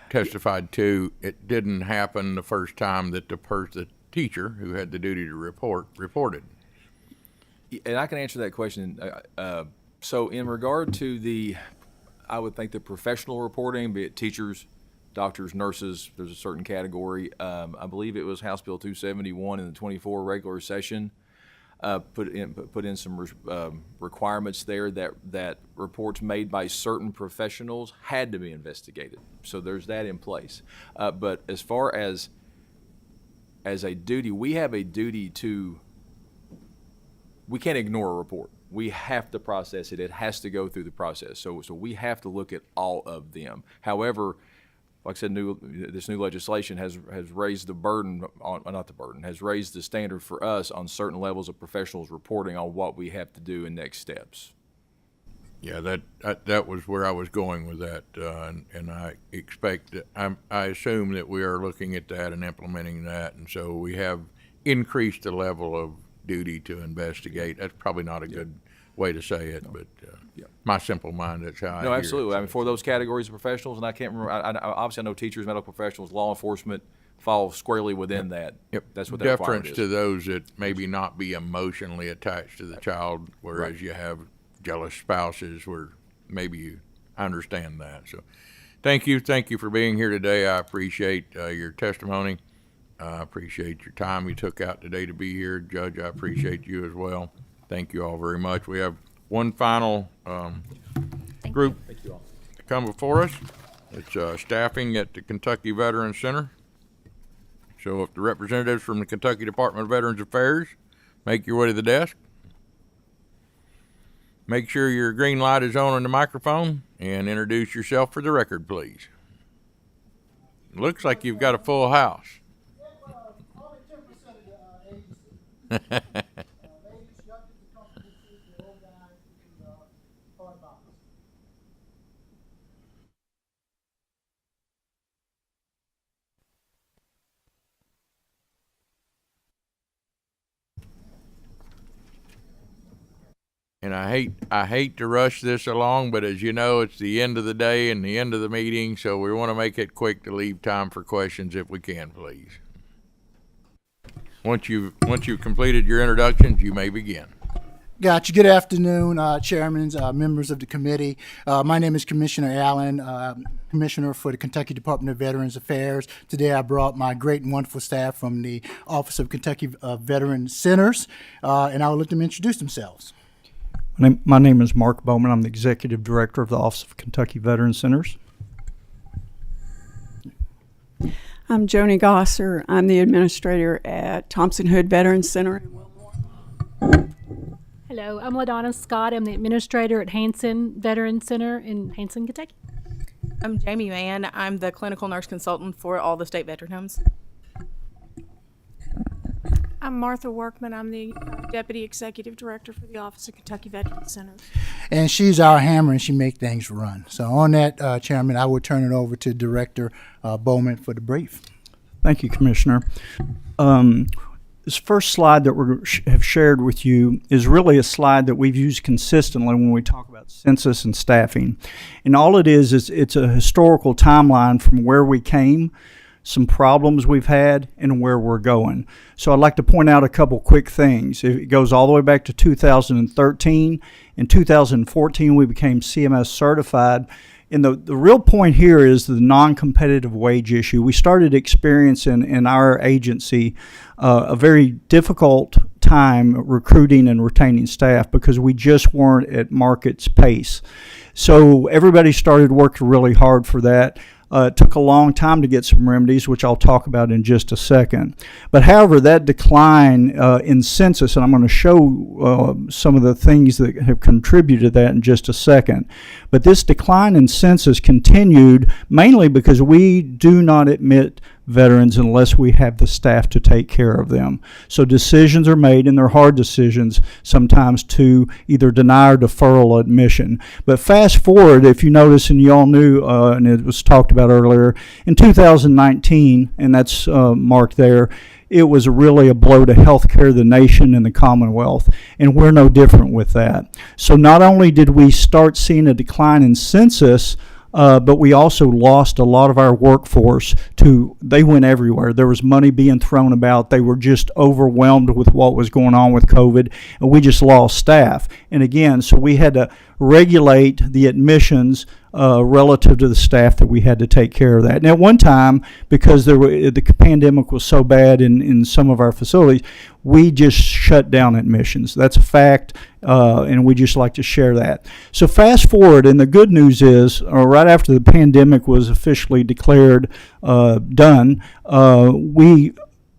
Speaker 1: testified to, it didn't happen the first time that the teacher who had the duty to report reported?
Speaker 17: And I can answer that question. So in regard to I would think the professional reporting, be it teachers, doctors, nurses, there's a certain category. I believe it was House Bill 271 in the 24 regular session put in some requirements there that reports made by certain professionals had to be investigated. So there's that in place. But as far as a duty, we have a duty we can't ignore a report. We have to process it. It has to go through the process. So we have to look at all of them. However, like I said, this new legislation has raised the burden has raised the standard for us on certain levels of professionals reporting on what we have to do in next steps.
Speaker 1: Yeah, that was where I was going with that, and I expect that I assume that we are looking at that and implementing that, and so we have increased the level of duty to investigate. That's probably not a good way to say it, but my simple mind, that's how I hear
Speaker 17: absolutely.
Speaker 1: it.
Speaker 17: I mean, for those categories of professionals, and I can't remember. Obviously, I know teachers, medical professionals, law enforcement fall squarely within that.
Speaker 1: Yep.
Speaker 17: That's what that requirement
Speaker 1: deference
Speaker 17: is.
Speaker 1: to those that maybe not be emotionally attached to the child, whereas you have jealous spouses where maybe you understand that. So thank you for being here today. I appreciate your testimony. I appreciate your time you took out today to be here. Judge, I appreciate you as well. Thank you all very much. We have one final group to come before us. It's staffing at the Kentucky Veterans Center. So if the representatives from the Kentucky Department of Veterans Affairs make your way to the desk, make sure your green light is on the microphone and introduce yourself for the record, please. Looks like you've got a full house. And I hate to rush this along, but as you know, it's the end of the day and the end of the meeting, so we want to make it quick to leave time for questions if we can, please. Once you've completed your introductions, you may begin.
Speaker 19: Gotcha. Good afternoon, chairmen, members of the committee. My name is Commissioner Allen, Commissioner for the Kentucky Department of Veterans Affairs. Today I brought my great and wonderful staff from the Office of Kentucky Veteran Centers, and I will let them introduce themselves.
Speaker 20: My name is Mark Bowman. I'm the Executive Director of the Office of Kentucky Veteran Centers.
Speaker 21: I'm Joni Gosser. I'm the Administrator at Thompson Hood Veterans Center.
Speaker 22: Hello, I'm LaDonna Scott. I'm the Administrator at Hanson Veterans Center in Hanson, Kentucky.
Speaker 23: I'm Jamie Mann. I'm the Clinical Nurse Consultant for all the state veteran homes.
Speaker 24: I'm Martha Workman. I'm the Deputy Executive Director for the Office of Kentucky Veteran Centers.
Speaker 19: And she's our hammer, and she makes things run. So on that, Chairman, I will turn it over to Director Bowman for the brief.
Speaker 20: Thank you, Commissioner. This first slide that we have shared with you is really a slide that we've used consistently when we talk about census and staffing. And all it is it's a historical timeline from where we came, some problems we've had, and where we're going. So I'd like to point out a couple quick things. It goes all the way back to 2013. In 2014, we became CMS certified. And the real point here is the non-competitive wage issue. We started experiencing in our agency a very difficult time recruiting and retaining staff because we just weren't at market's pace. So everybody started working really hard for that. It took a long time to get some remedies, which I'll talk about in just a second. But however, that decline in census, and I'm going to show some of the things that have contributed to that in just a second. But this decline in census continued mainly because we do not admit veterans unless we have the staff to take care of them. So decisions are made, and they're hard decisions sometimes, to either deny or deferral admission. But fast forward, if you notice, and you all knew, and it was talked about earlier, in 2019, and that's marked there, it was really a blow to healthcare, the nation, and the Commonwealth, and we're no different with that. So not only did we start seeing a decline in census, but we also lost a lot of our workforce they went everywhere. There was money being thrown about. They were just overwhelmed with what was going on with COVID, and we just lost staff. And again, so we had to regulate the admissions relative to the staff that we had to take care of that. And at one time, because the pandemic was so bad in some of our facilities, we just shut down admissions. That's a fact, and we just like to share that. So fast forward, and the good news is, right after the pandemic was officially declared done, we,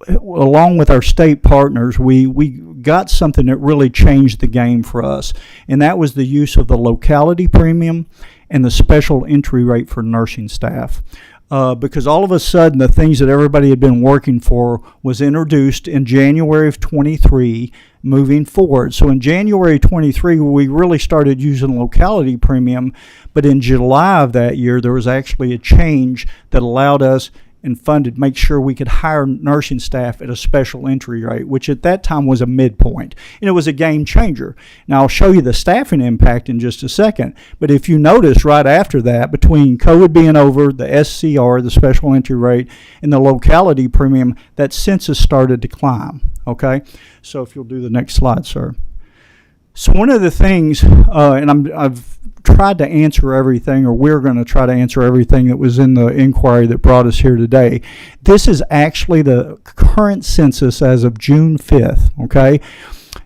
Speaker 20: along with our state partners, we got something that really changed the game for us, and that was the use of the locality premium and the special entry rate for nursing staff. Because all of a sudden the things that everybody had been working for was introduced in January of 23 moving forward. So in January 23 we really started using locality premium, but in July of that year there was actually a change that allowed us and funded make sure we could hire nursing staff at a special entry rate, which at that time was a midpoint. And it was a game changer. Now I'll show you the staffing impact in just a second, but if you notice right after that, between COVID being over, the SCR, the special entry rate, and the locality premium, that census started to climb, okay? So if you'll do the next slide, sir. So one of the things, and I've tried to answer everything, or we're going to try to answer everything that was in the inquiry that brought us here today. This is actually the current census as of June 5th, okay?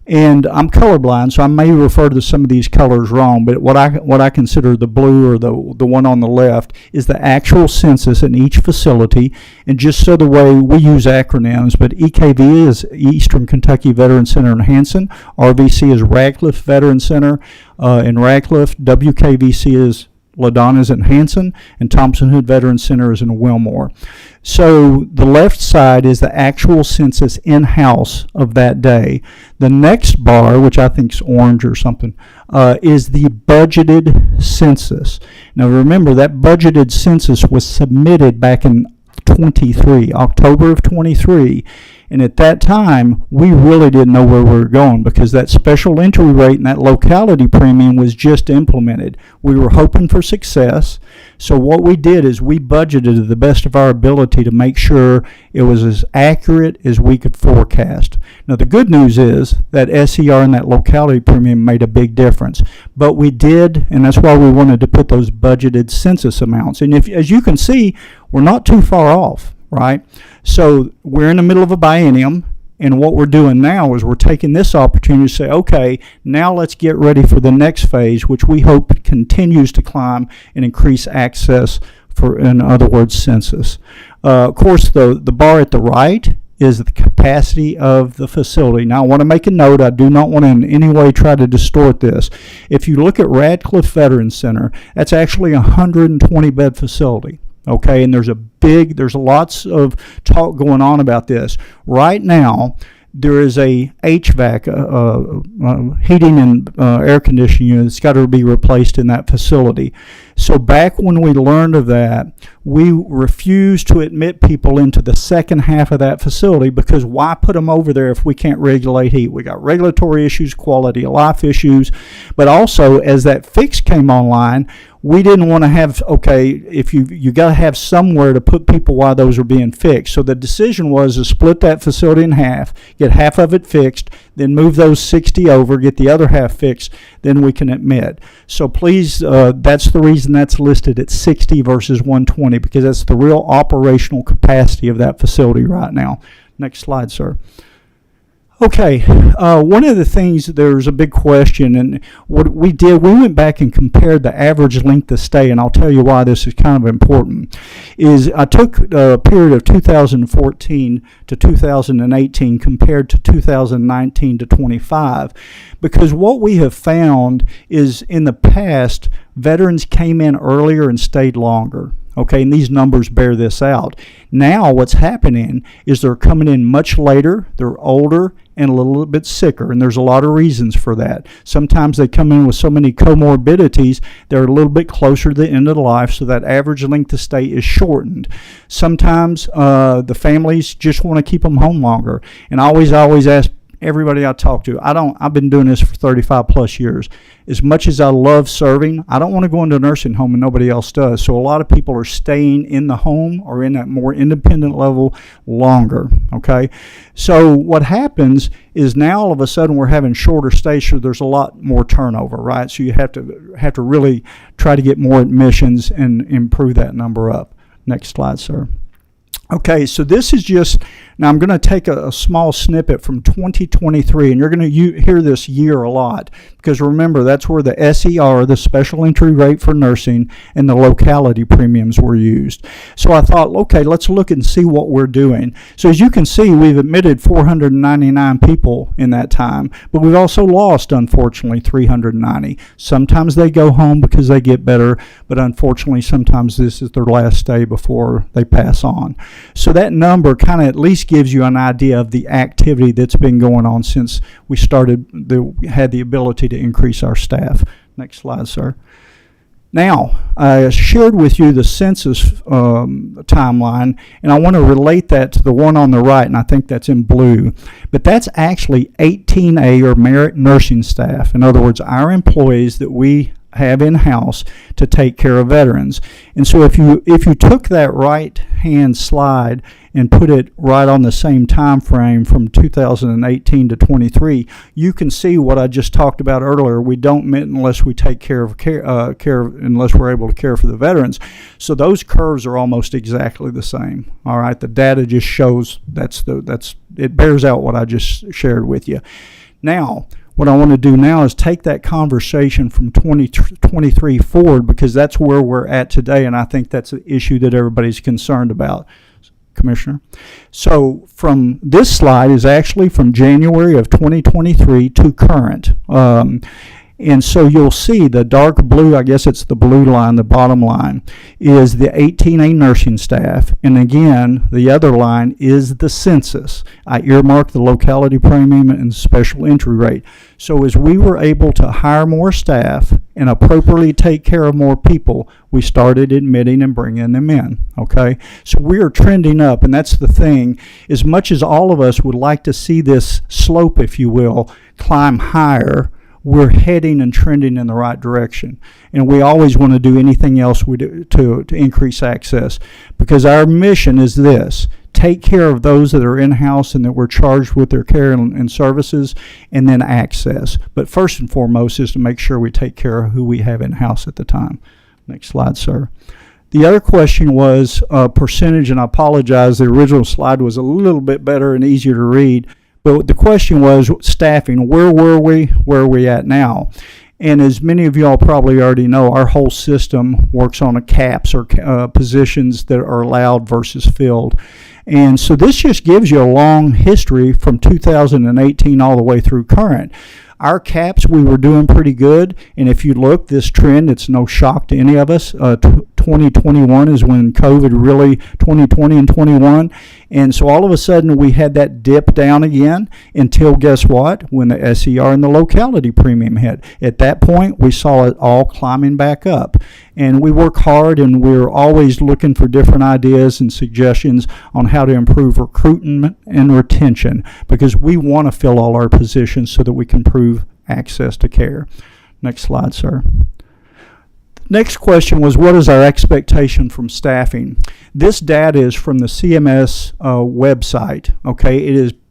Speaker 20: And I'm colorblind, so I may refer to some of these colors wrong, but what I consider the blue, or the one on the left, is the actual census in each facility. And just so the way we use acronyms, but EKV is Eastern Kentucky Veteran Center in Hanson, RVC is Radcliffe Veteran Center in Radcliffe, WKVC is LaDonna's in Hanson, and Thompson Hood Veteran Center is in Wilmore. So the left side is the actual census in-house of that day. The next bar, which I think is orange or something, is the budgeted census. Now remember, that budgeted census was submitted back in October of 23. And at that time, we really didn't know where we were going, because that special entry rate and that locality premium was just implemented. We were hoping for success. So what we did is we budgeted to the best of our ability to make sure it was as accurate as we could forecast. Now the good news is that SER and that locality premium made a big difference. But we did, and that's why we wanted to put those budgeted census amounts. And as you can see, we're not too far off, right? So we're in the middle of a biennium, and what we're doing now is we're taking this opportunity to say, okay, now let's get ready for the next phase, which we hope continues to climb and increase access for, in other words, census. Of course, the bar at the right is the capacity of the facility. Now, I want to make a note. I do not want to in any way try to distort this. If you look at Radcliffe Veterans Center, that's actually a 120-bed facility. Okay, and there's lots of talk going on about this. Right now, there is a HVAC, heating and air conditioning unit that's got to be replaced in that facility. So back when we learned of that, we refused to admit people into the second half of that facility, because why put them over there if we can't regulate heat? We got regulatory issues, quality of life issues, but also as that fix came online, we didn't want to have, okay, if you got to have somewhere to put people while those are being fixed. So the decision was to split that facility in half, get half of it fixed, then move those 60 over, get the other half fixed, then we can admit. So please, that's the reason that's listed at 60 versus 120, because that's the real operational capacity of that facility right now. Next slide, sir. Okay, one of the things, there's a big question, and what we did, we went back and compared the average length of stay, and I'll tell you why this is kind of important, is I took a period of 2014 to 2018 compared to 2019 to 25, because what we have found is in the past, veterans came in earlier and stayed longer. Okay, and these numbers bear this out. Now what's happening is they're coming in much later, they're older, and a little bit sicker, and there's a lot of reasons for that. Sometimes they come in with so many comorbidities, they're a little bit closer to the end of the life, so that average length of stay is shortened. Sometimes the families just want to keep them home longer, and I always ask everybody I talk to, I've been doing this for 35 plus years. As much as I love serving, I don't want to go into a nursing home and nobody else does. So a lot of people are staying in the home or in that more independent level longer, okay? So what happens is now all of a sudden we're having shorter stays, so there's a lot more turnover, right? So you have to really try to get more admissions and improve that number up. Next slide, sir. Okay, so this is just, now I'm going to take a small snippet from 2023, and you're going to hear this year a lot, because remember, that's where the SER, the special entry rate for nursing, and the locality premiums were used. So I thought, okay, let's look and see what we're doing. So as you can see, we've admitted 499 people in that time, but we've also lost, unfortunately, 390. Sometimes they go home because they get better, but unfortunately, sometimes this is their last stay before they pass on. So that number kind of at least gives you an idea of the activity that's been going on since we had the ability to increase our staff. Next slide, sir. Now, I shared with you the census timeline, and I want to relate that to the one on the right, and I think that's in blue. But that's actually 18A, or merit nursing staff. In other words, our employees that we have in-house to take care of veterans. And so if you took that right-hand slide and put it right on the same time frame from 2018 to 23, you can see what I just talked about earlier. We don't meet unless we take care unless we're able to care for the veterans. So those curves are almost exactly the same. All right, the data just shows it bears out what I just shared with you. Now, what I want to do now is take that conversation from 2023 forward, because that's where we're at today, and I think that's an issue that everybody's concerned about, Commissioner. So from this slide is actually from January of 2023 to current. And so you'll see the dark blue, I guess it's the blue line, the bottom line, is the 18A nursing staff. And again, the other line is the census. I earmarked the locality premium and special entry rate. So as we were able to hire more staff and appropriately take care of more people, we started admitting and bringing them in, okay? So we are trending up, and that's the thing. As much as all of us would like to see this slope, if you will, climb higher, we're heading and trending in the right direction. And we always want to do anything else we do to increase access, because our mission is this: take care of those that are in-house and that we're charged with their care and services, and then access. But first and foremost is to make sure we take care of who we have in-house at the time. Next slide, sir. The other question was percentage, and I apologize, the original slide was a little bit better and easier to read. But the question was staffing. Where were we? Where are we at now? And as many of y'all probably already know, our whole system works on a caps or positions that are allowed versus filled. And so this just gives you a long history from 2018 all the way through current. Our caps, we were doing pretty good, and if you look, this trend, it's no shock to any of us. 2021 is when COVID really, 2020 and 21, and so all of a sudden we had that dip down again until, guess what, when the SER and the locality premium hit. At that point, we saw it all climbing back up, and we work hard, and we're always looking for different ideas and suggestions on how to improve recruitment and retention, because we want to fill all our positions so that we can improve access to care. Next slide, sir. Next question was, what is our expectation from staffing? This data is from the CMS website. Okay,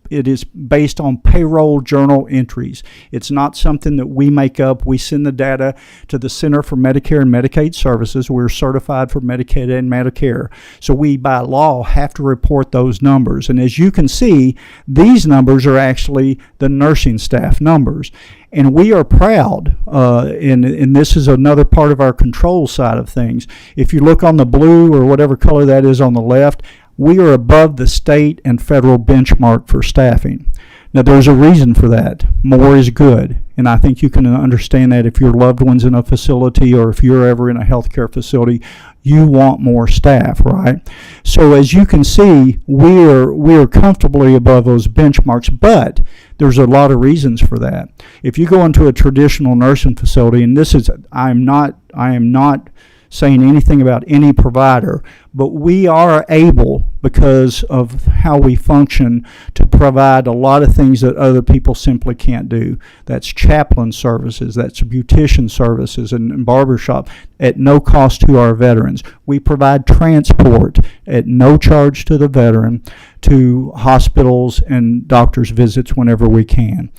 Speaker 20: it is based on payroll journal entries. It's not something that we make up. We send the data to the Center for Medicare and Medicaid Services. We're certified for Medicaid and Medicare. So we, by law, have to report those numbers. And as you can see, these numbers are actually the nursing staff numbers. And we are proud, and this is another part of our control side of things. If you look on the blue or whatever color that is on the left, we are above the state and federal benchmark for staffing. Now, there's a reason for that. More is good, and I think you can understand that if your loved one's in a facility or if you're ever in a healthcare facility, you want more staff, right? So as you can see, we are comfortably above those benchmarks, but there's a lot of reasons for that. If you go into a traditional nursing facility, and this is, I am not saying anything about any provider, but we are able, because of how we function, to provide a lot of things that other people simply can't do. That's chaplain services, that's beautician services, and barbershop at no cost to our veterans. We provide transport at no charge to the veteran to hospitals and doctor's visits whenever we can.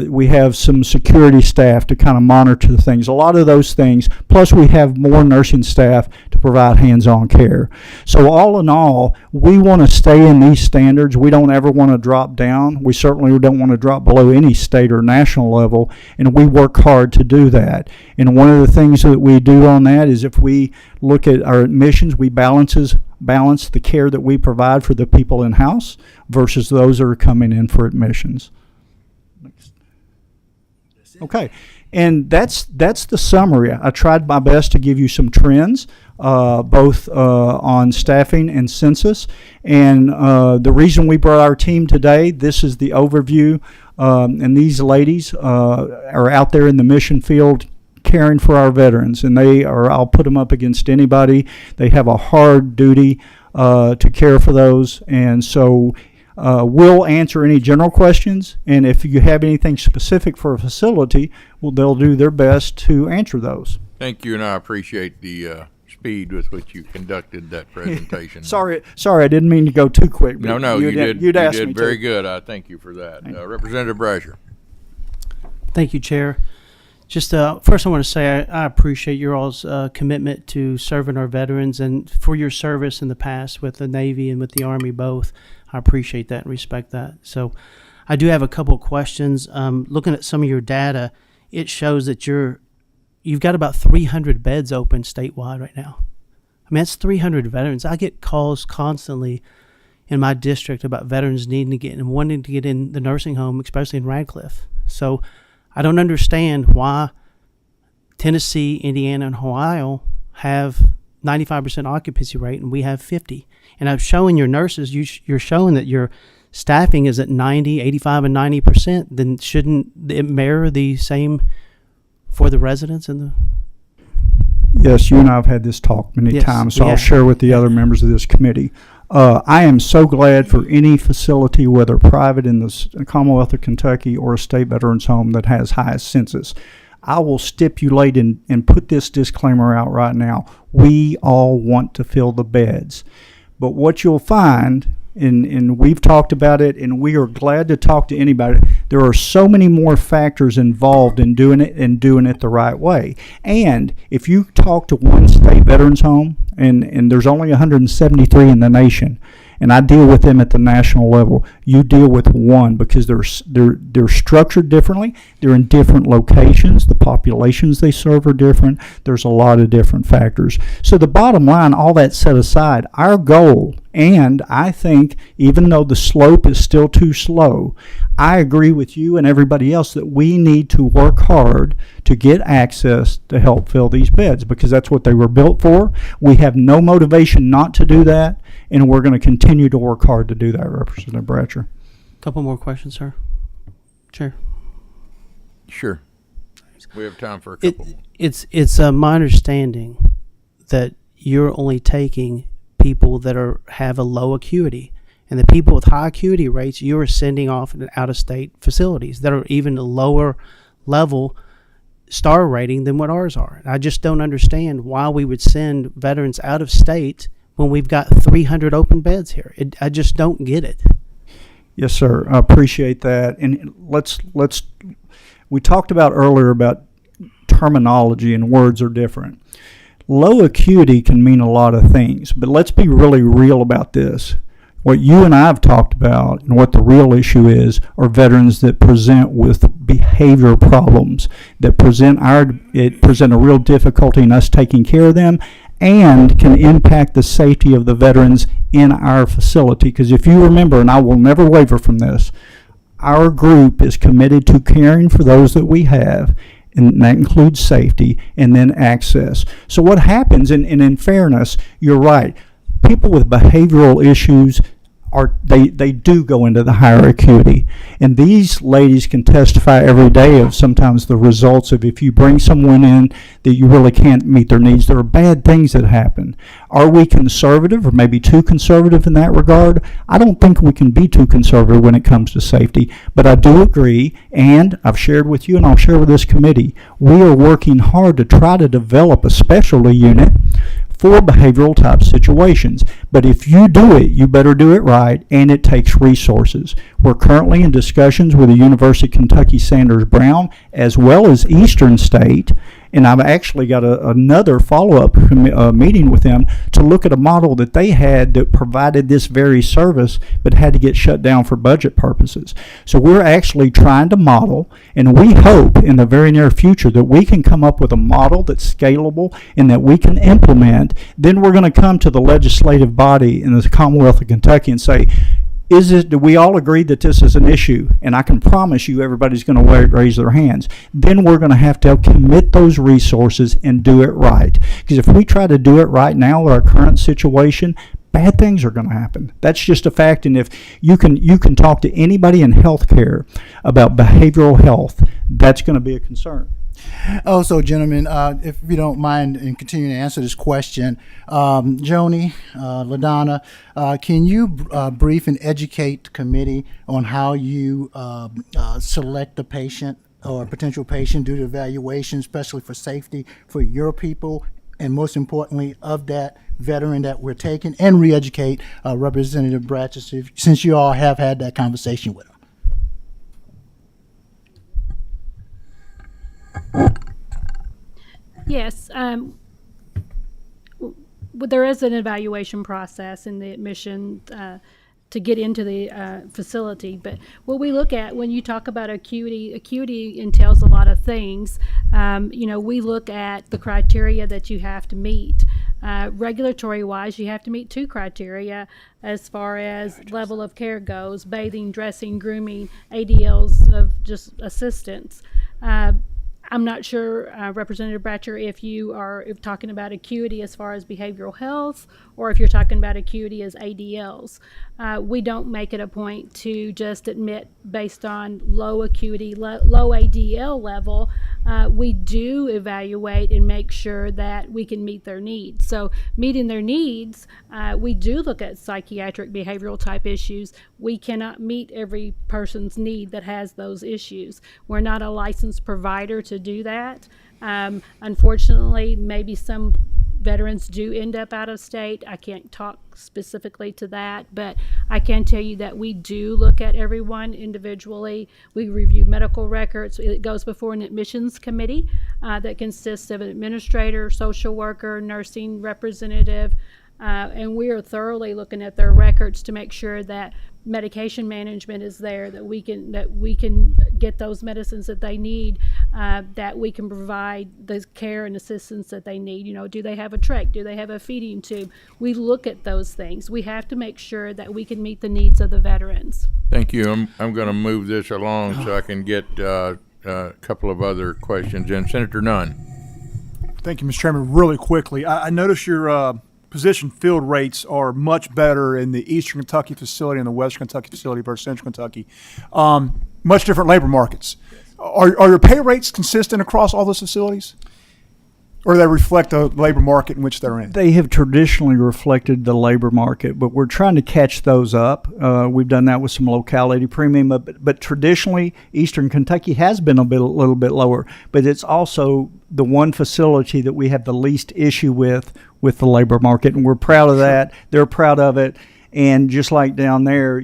Speaker 20: We have some security staff to kind of monitor things, a lot of those things, plus we have more nursing staff to provide hands-on care. So all in all, we want to stay in these standards. We don't ever want to drop down. We certainly don't want to drop below any state or national level, and we work hard to do that. And one of the things that we do on that is, if we look at our admissions, we balance the care that we provide for the people in-house versus those that are coming in for admissions. Okay, and that's the summary. I tried my best to give you some trends, both on staffing and census. And the reason we brought our team today, this is the overview, and these ladies are out there in the mission field caring for our veterans, and I'll put them up against anybody. They have a hard duty to care for those, and so We'll answer any general questions, and if you have anything specific for a facility, well, they'll do their best to answer those.
Speaker 1: Thank you, and I appreciate the speed with which you conducted that presentation.
Speaker 20: Sorry, I didn't mean to go too quick. But
Speaker 1: No, you did.
Speaker 20: You'd
Speaker 1: you
Speaker 20: asked
Speaker 1: did
Speaker 20: me
Speaker 1: very
Speaker 20: to.
Speaker 1: good. I thank you for that. Representative Brasher.
Speaker 2: Thank you, Chair. Just first, I want to say I appreciate your all's commitment to serving our veterans and for your service in the past with the Navy and with the Army both. I appreciate that and respect that. So I do have a couple of questions. Looking at some of your data, it shows that you've got about 300 beds open statewide right now. I mean, that's 300 veterans. I get calls constantly in my district about veterans needing to get and wanting to get in the nursing home, especially in Radcliffe. So I don't understand why Tennessee, Indiana, and Ohio have 95% occupancy rate and we have 50. And I'm showing your nurses, you're showing that your staffing is at 90, 85, and 90%. Then shouldn't it mirror the same for the residents and the...
Speaker 20: Yes, you and I have had this talk many times, so I'll share with the other members of this committee. I am so glad for any facility, whether private in the Commonwealth of Kentucky or a state veterans home that has highest census. I will stipulate and put this disclaimer out right now. We all want to fill the beds. But what you'll find, and we've talked about it, and we are glad to talk to anybody, there are so many more factors involved in doing it and doing it the right way. And if you talk to one state veterans home, and there's only 173 in the nation, and I deal with them at the national level, you deal with one because they're structured differently. They're in different locations. The populations they serve are different. There's a lot of different factors. So the bottom line, all that set aside, our goal, and I think even though the slope is still too slow, I agree with you and everybody else that we need to work hard to get access to help fill these beds because that's what they were built for. We have no motivation not to do that, and we're going to continue to work hard to do that, Representative Bratcher.
Speaker 2: Couple more questions, sir. Chair.
Speaker 1: Sure. We have time for a couple more.
Speaker 2: It's my understanding that you're only taking people that have a low acuity, and the people with high acuity rates you are sending off in out-of-state facilities that are even a lower level star rating than what ours are. I just don't understand why we would send veterans out of state when we've got 300 open beds here. I just don't get it.
Speaker 20: Yes, sir. I appreciate that. And we talked about earlier about terminology and words are different. Low acuity can mean a lot of things, but let's be really real about this. What you and I have talked about and what the real issue is are veterans that present with behavior problems that present a real difficulty in us taking care of them and can impact the safety of the veterans in our facility. Because if you remember, and I will never waver from this, our group is committed to caring for those that we have, and that includes safety and then access. So what happens, and in fairness, you're right, people with behavioral issues they do go into the higher acuity, and these ladies can testify every day of sometimes the results of if you bring someone in that you really can't meet their needs. There are bad things that happen. Are we conservative or maybe too conservative in that regard? I don't think we can be too conservative when it comes to safety, but I do agree, and I've shared with you and I'll share with this committee, we are working hard to try to develop a specialty unit for behavioral type situations. But if you do it, you better do it right, and it takes resources. We're currently in discussions with the University of Kentucky Sanders Brown as well as Eastern State, and I've actually got another follow-up meeting with them to look at a model that they had that provided this very service but had to get shut down for budget purposes. So we're actually trying to model, and we hope in the very near future that we can come up with a model that's scalable and that we can implement. Then we're going to come to the legislative body in the Commonwealth of Kentucky and say, do we all agree that this is an issue? And I can promise you everybody's going to raise their hands. Then we're going to have to commit those resources and do it right. Because if we try to do it right now with our current situation, bad things are going to happen. That's just a fact. And if you can talk to anybody in healthcare about behavioral health, that's going to be a concern.
Speaker 19: Also, gentlemen, if you don't mind and continue to answer this question, Joni, LaDonna, can you brief and educate the committee on how you select a patient or a potential patient, do the evaluation, especially for safety for your people, and most importantly, of that veteran that we're taking, and re-educate Representative Bratcher, since you all have had that conversation with him?
Speaker 22: Yes, there is an evaluation process in the admission to get into the facility. But what we look at when you talk about acuity entails a lot of things. We look at the criteria that you have to meet. Regulatory-wise, you have to meet 2 criteria as far as level of care goes: bathing, dressing, grooming, ADLs of just assistance. I'm not sure, Representative Bratcher, if you are talking about acuity as far as behavioral health, or if you're talking about acuity as ADLs. We don't make it a point to just admit based on low acuity, low ADL level. We do evaluate and make sure that we can meet their needs. So meeting their needs, we do look at psychiatric behavioral type issues. We cannot meet every person's need that has those issues. We're not a licensed provider to do that. Unfortunately, maybe some veterans do end up out of state. I can't talk specifically to that, but I can tell you that we do look at everyone individually. We review medical records. It goes before an admissions committee that consists of an administrator, social worker, nursing representative, and we are thoroughly looking at their records to make sure that medication management is there, that we can get those medicines that they need, that we can provide the care and assistance that they need. Do they have a trach? Do they have a feeding tube? We look at those things. We have to make sure that we can meet the needs of the veterans.
Speaker 1: Thank you. I'm going to move this along so I can get a couple of other questions in. Senator Nunn.
Speaker 15: Thank you, Mr. Chairman. Really quickly, I noticed your position field rates are much better in the Eastern Kentucky facility and the Western Kentucky facility versus Central Kentucky. Much different labor markets. Are your pay rates consistent across all those facilities? Or do they reflect the labor market in which they're in?
Speaker 20: They have traditionally reflected the labor market, but we're trying to catch those up. We've done that with some locality premium, but traditionally Eastern Kentucky has been a little bit lower, but it's also the one facility that we have the least issue with the labor market, and we're proud of that. They're proud of it, and just like down there,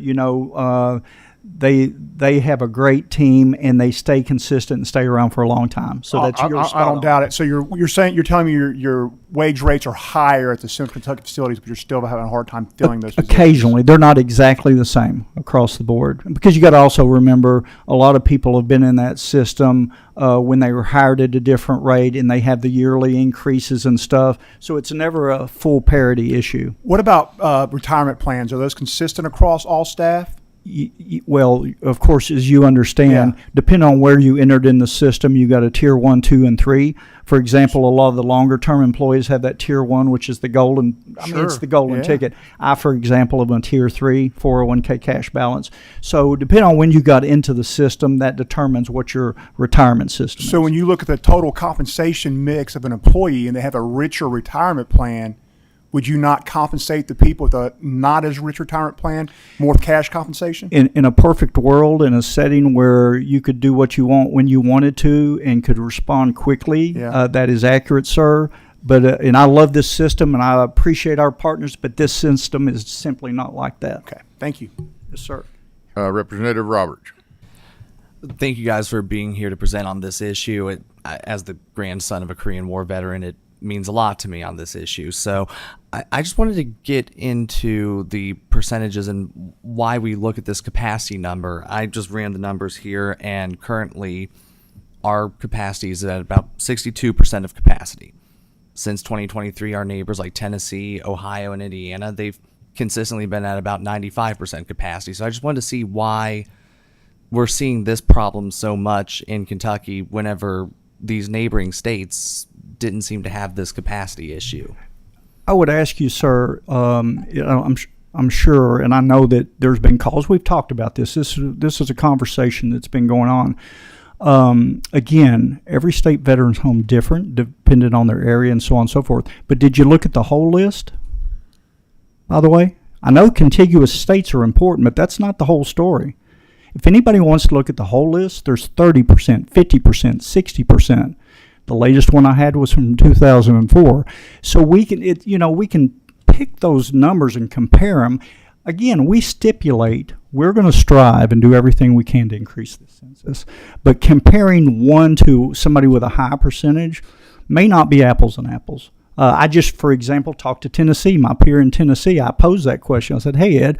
Speaker 20: they have a great team and they stay consistent and stay around for a long time. So that's
Speaker 15: I don't doubt it. So you're telling me your wage rates are higher at the Central Kentucky facilities, but you're still having a hard time filling those positions.
Speaker 20: Occasionally, they're not exactly the same across the board, because you got to also remember a lot of people have been in that system when they were hired at a different rate, and they have the yearly increases and stuff. So it's never a full parity issue.
Speaker 15: What about retirement plans? Are those consistent across all staff?
Speaker 20: Well, of course, as you understand, depending on where you entered in the system, you got a tier 1, 2, and 3. For example, a lot of the longer term employees have that tier 1, which is the golden. It's the golden ticket. I, for example, am a tier 3 401k cash balance. So depending on when you got into the system, that determines what your retirement system is.
Speaker 15: So when you look at the total compensation mix of an employee and they have a richer retirement plan, would you not compensate the people with a not as rich retirement plan, more cash compensation?
Speaker 20: In a perfect world, in a setting where you could do what you want when you wanted to and could respond quickly, that is accurate, sir. But and I love this system and I appreciate our partners, but this system is simply not like that.
Speaker 15: Okay, thank you.
Speaker 20: Yes, sir.
Speaker 1: Representative Roberts.
Speaker 18: Thank you guys for being here to present on this issue. As the grandson of a Korean War veteran, it means a lot to me on this issue. So I just wanted to get into the percentages and why we look at this capacity number. I just ran the numbers here, and currently our capacity is at about 62% of capacity. Since 2023, our neighbors like Tennessee, Ohio, and Indiana, they've consistently been at about 95% capacity. So I just wanted to see why we're seeing this problem so much in Kentucky whenever these neighboring states didn't seem to have this capacity issue.
Speaker 20: I would ask you, sir, I'm sure, and I know that there's been calls. We've talked about this. This is a conversation that's been going Again, every state veterans home different, depending on their area and so on and so forth. But did you look at the whole list? By the way, I know contiguous states are important, but that's not the whole story. If anybody wants to look at the whole list, there's 30%, 50%, 60%. The latest one I had was from 2004. So we can pick those numbers and compare them. Again, we stipulate we're going to strive and do everything we can to increase the census. But comparing one to somebody with a high percentage may not be apples and apples. I just, for example, talked to Tennessee, my peer in Tennessee. I posed that question. I said, hey, Ed,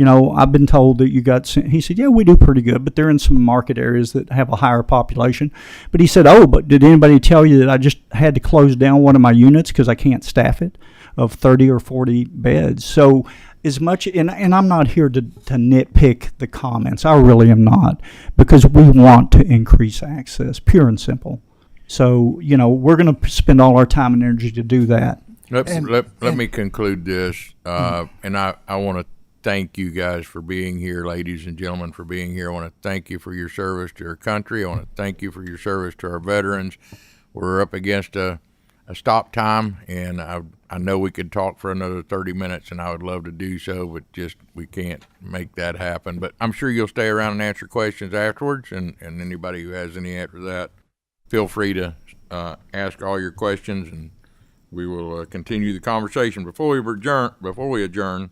Speaker 20: I've been told that you got sent. He said, yeah, we do pretty good, but they're in some market areas that have a higher population. But he said, oh, but did anybody tell you that I just had to close down one of my units because I can't staff it of 30 or 40 beds? So as much, and I'm not here to nitpick the comments. I really am not, because we want to increase access, pure and simple. So, we're going to spend all our time and energy to do that.
Speaker 1: Let me conclude this. And I want to thank you guys for being here, ladies and gentlemen, for being here. I want to thank you for your service to our country. I want to thank you for your service to our veterans. We're up against a stop time, and I know we could talk for another 30 minutes, and I would love to do so, but just we can't make that happen. But I'm sure you'll stay around and answer questions afterwards, and anybody who has any after that, feel free to ask all your questions, and we will continue the conversation. Before we adjourn,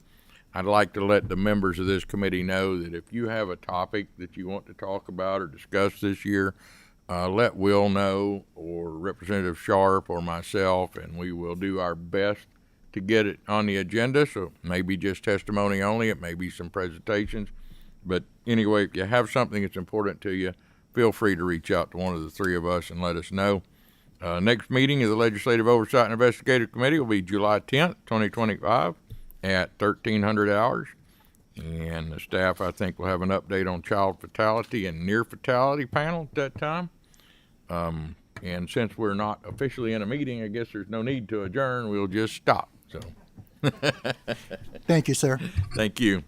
Speaker 1: I'd like to let the members of this committee know that if you have a topic that you want to talk about or discuss this year, let Will know, or Representative Sharp, or myself, and we will do our best to get it on the agenda. So maybe just testimony only, it may be some presentations. But anyway, if you have something that's important to you, feel free to reach out to one of the three of us and let us know. Next meeting of the Legislative Oversight and Investigative Committee will be July 10th, 2025 at 1300 hours. And the staff, I think, will have an update on child fatality and near fatality panel at that time. And since we're not officially in a meeting, I guess there's no need to adjourn. We'll just stop. So,
Speaker 19: Thank you, sir.
Speaker 1: Thank you.